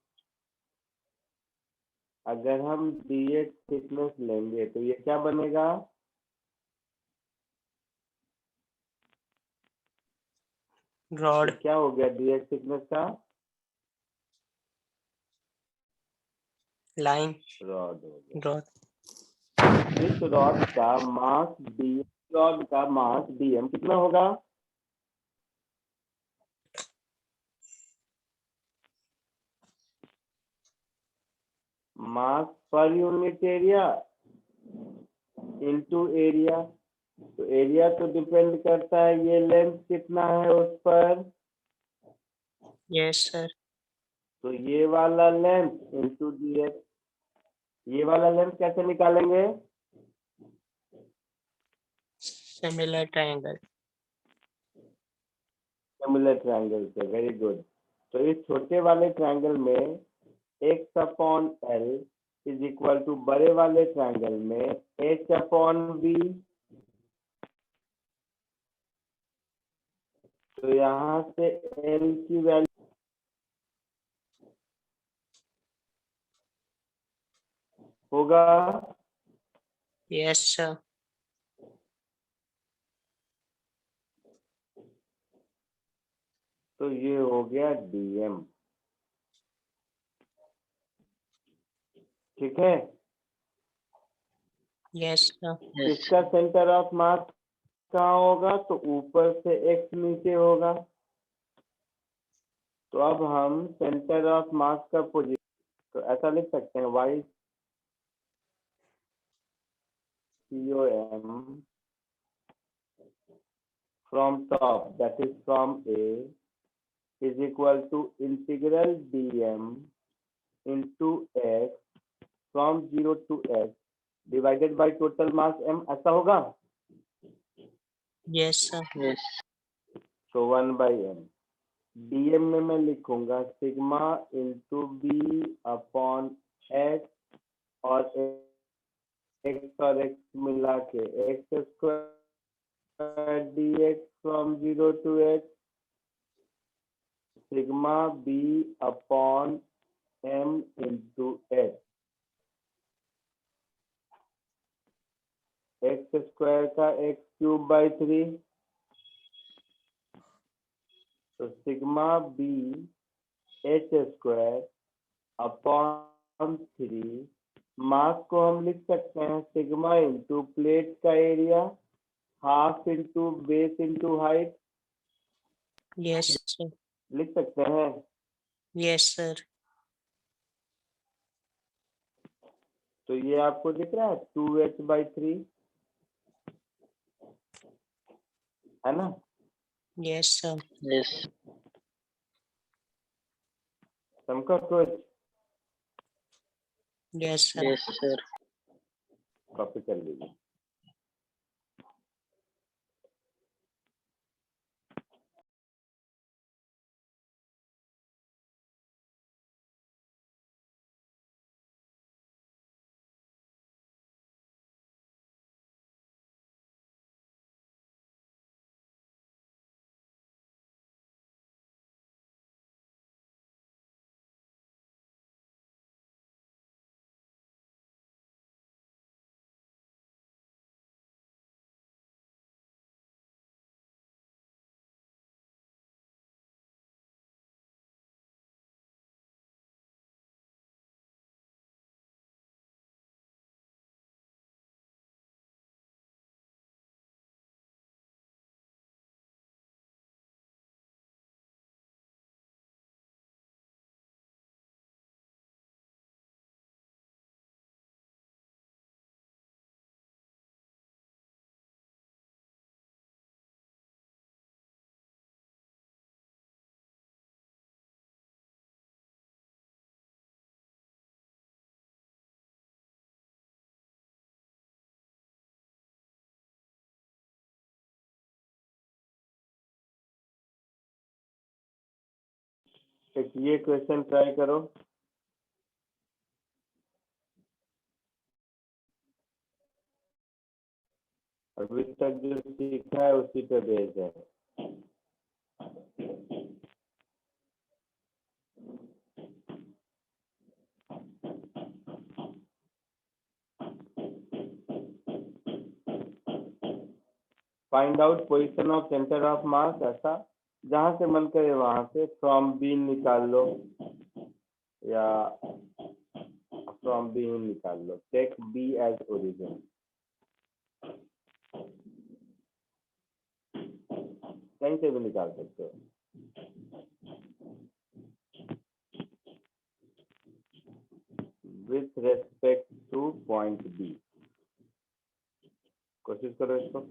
अगर हम dx थिकनेस लेंगे तो ये क्या बनेगा? रॉड। ये क्या हो गया dx थिकनेस का? लाइन। रॉड हो गया। रॉड। इस रॉड का मास dm कितना होगा? मास पर यूनिट एरिया इनटू एरिया। तो एरिया तो डिपेंड करता है ये लेंथ कितना है उस पर। Yes sir. तो ये वाला लेंथ इनटू dx। ये वाला लेंथ कैसे निकालेंगे? Similar triangle. सिमिलर ट्रायंगल से। Very good. तो इस छोटे वाले ट्रायंगल में x/L इज इक्वल टू बड़े वाले ट्रायंगल में h/v। तो यहाँ से L की वैल्यू होगा। Yes sir. तो ये हो गया dm। ठीक है। Yes sir. इसका सेंटर ऑफ मास कहाँ होगा? तो ऊपर से x नीचे होगा। तो अब हम सेंटर ऑफ मास का पोजीशन तो ऐसा लिख सकते हैं y COM from top, that is from A, is equal to integral dm into x from 0 to x divided by total mass m। ऐसा होगा? Yes sir. तो 1/m। dm में मैं लिखूंगा sigma into b upon x और x और x मिला के x स्क्वायर dx फ्रॉम 0 to x सिग्मा b अपॉन m इंटू x। x स्क्वायर का x³ 3। तो sigma b h square upon 3। Mass को हम लिख सकते हैं सिग्मा इंटू प्लेट का area half into base into height. Yes sir. लिख सकते हैं। Yes sir. तो ये आपको दिख रहा है 2h/3 है ना? Yes sir. समझा कुछ? Yes sir. कॉपी कर लीजिए। एक ये क्वेश्चन ट्राई करो। अभी तक जो सीखा है उसी पे बेस्ड है। Find out position of centre of मास, ऐसा जहां से मन करे वहां से फ्रॉम बी निकाल लो या फ्रॉम बी निकाल लो। टेक बी एज ओरिजिन, कहीं से भी निकाल सकते हो। With respect to point b, कोशिश करो इसको।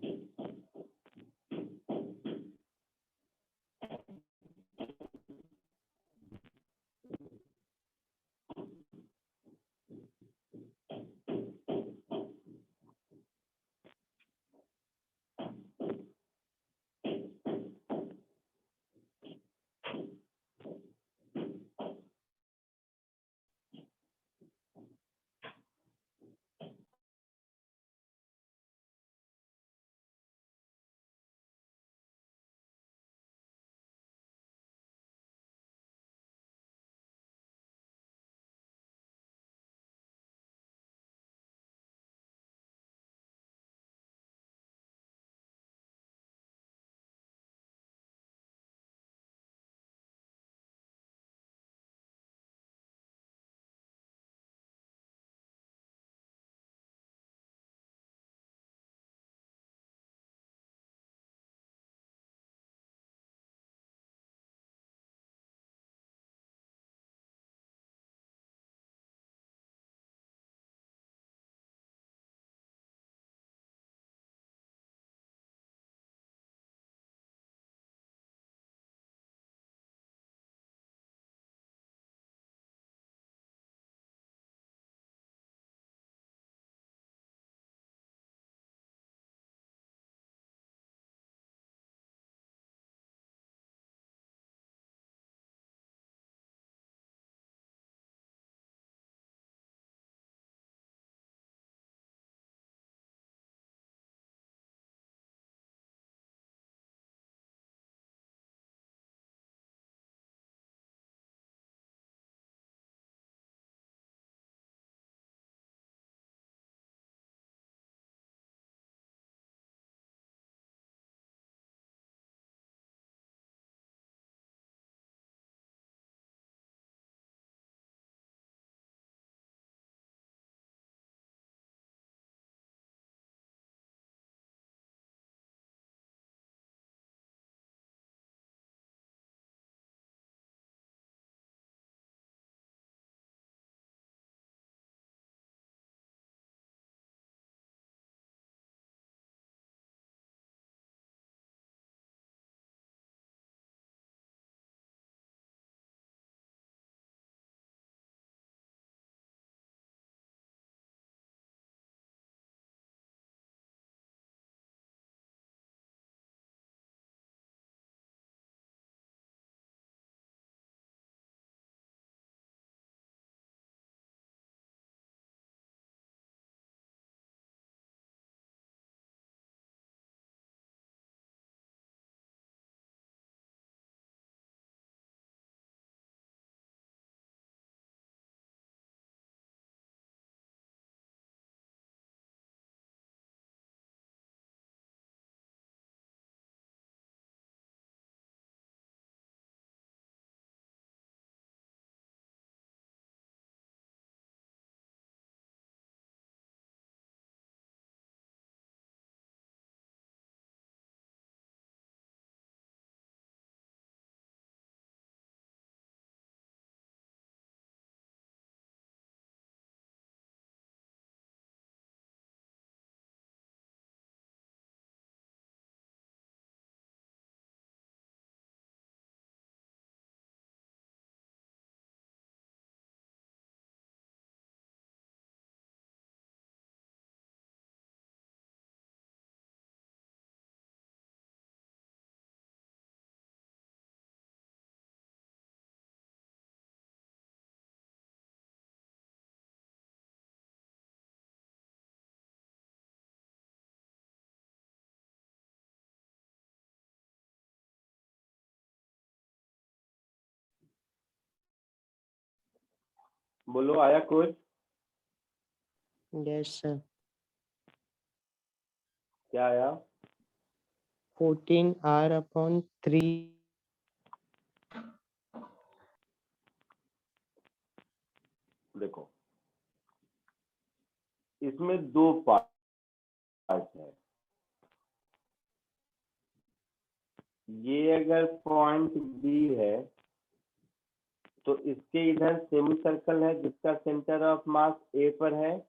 बोलो, आया कुछ? Yes, sir. क्या आया? 14r/3. देखो, इसमें दो पार्ट है। ये अगर पॉइंट बी है तो इसके इधर सेमी सर्कल है जिसका सेंटर ऑफ मास ए पर है,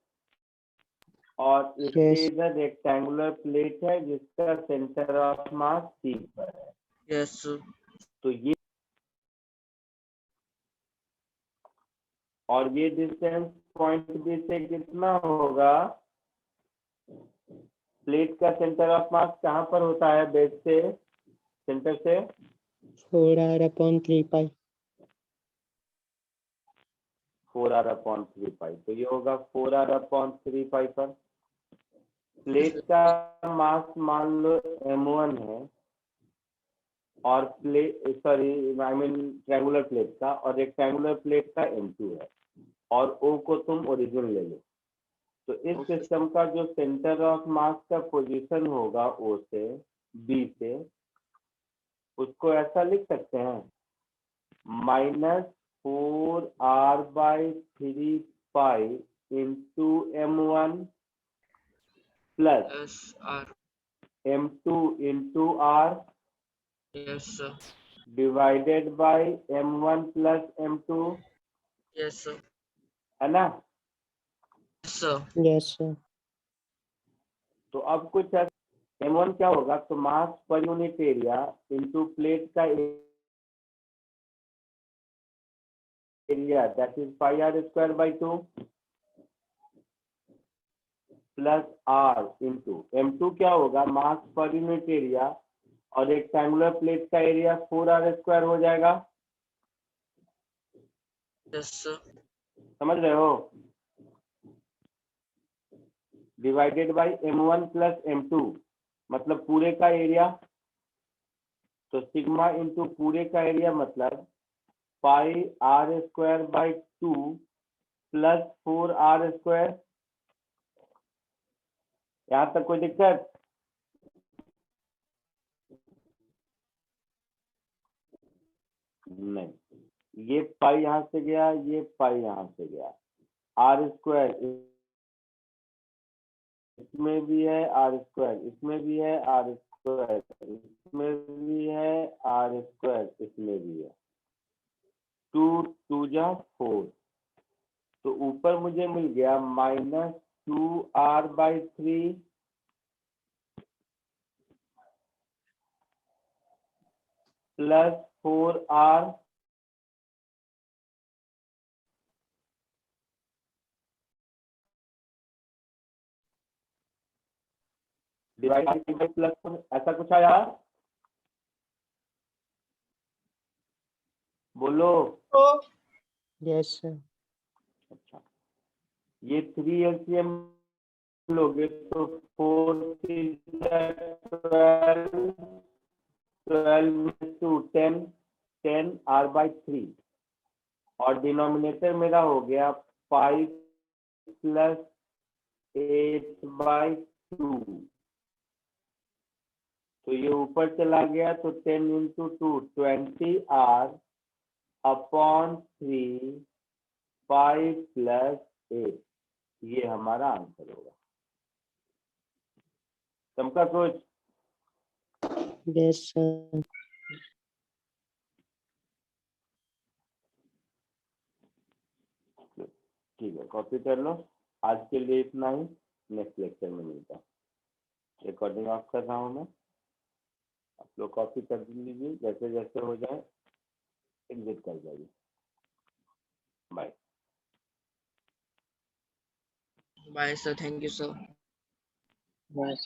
और इसके Yes. इधर रेक्टेंगुलर प्लेट है जिसका सेंटर ऑफ मास सी पर है। यस तो ये और ये डिस्टेंस पॉइंट बी से कितना होगा? प्लेट का सेंटर ऑफ मास कहाँ पर होता है? बेस से, सेंटर से 4r/3 pi. 4r/3 पाई। तो ये होगा 4r/3 पाई पर। प्लेट का मास मान लो m1 है, और ट्रायंगुलर प्लेट का, और रेक्टेंगुलर प्लेट का m2 है, और O को तुम ओरिजिन ले लो। तो इस सिस्टम का जो सेंटर ऑफ मास का पोजीशन होगा O से B से, उसको ऐसा लिख सकते हैं -4r/3 pi into m1 plus yes r m2 into r yes divided by m1 plus m2, yes है ना? Sir Yes, sir. तो अब कुछ m1 क्या होगा? तो मास पर यूनिट एरिया इंटू प्लेट का area, that is πr²/2 plus r into m2 क्या होगा? मास पर यूनिट एरिया, और रेक्टेंगुलर प्लेट का एरिया 4r² हो जाएगा। यस समझ रहे हो? Divided by m1 plus m2, मतलब पूरे का एरिया। तो सिग्मा इंटू पूरे का एरिया मतलब πr²/2 प्लस 4r²। यहाँ तक कोई दिक्कत? नहीं। ये पाई यहाँ से गया, ये पाई यहाँ से गया, r², इसमें भी है r², इसमें भी है r², इसमें भी है r², इसमें भी है। 2 2 जा 4। तो ऊपर मुझे मिल गया -2r/3 plus 4r divide by plus, ऐसा कुछ आया? बोलो। Yes, sir. अच्छा, ये 3 LCM लोगे तो 4 12 to 10 10r/3, और डिनोमिनेटर मेरा हो गया 5 प्लस 8/2। तो ये ऊपर चला गया, तो 10 इंटू 2 20r/3 5 प्लस 8, ये हमारा आंसर होगा। चमका कुछ? Yes, sir. ठीक है, कॉपी कर लो। आज के लिए इतना ही, नेक्स्ट लेक्चर में मिलता है। रिकॉर्डिंग ऑफ कर रहा हूँ मैं, आप लोग कॉपी कर लीजिए, जैसे जैसे हो जाए एग्जिट कर जाइए। Bye. Bye sir, thank you sir. Yes.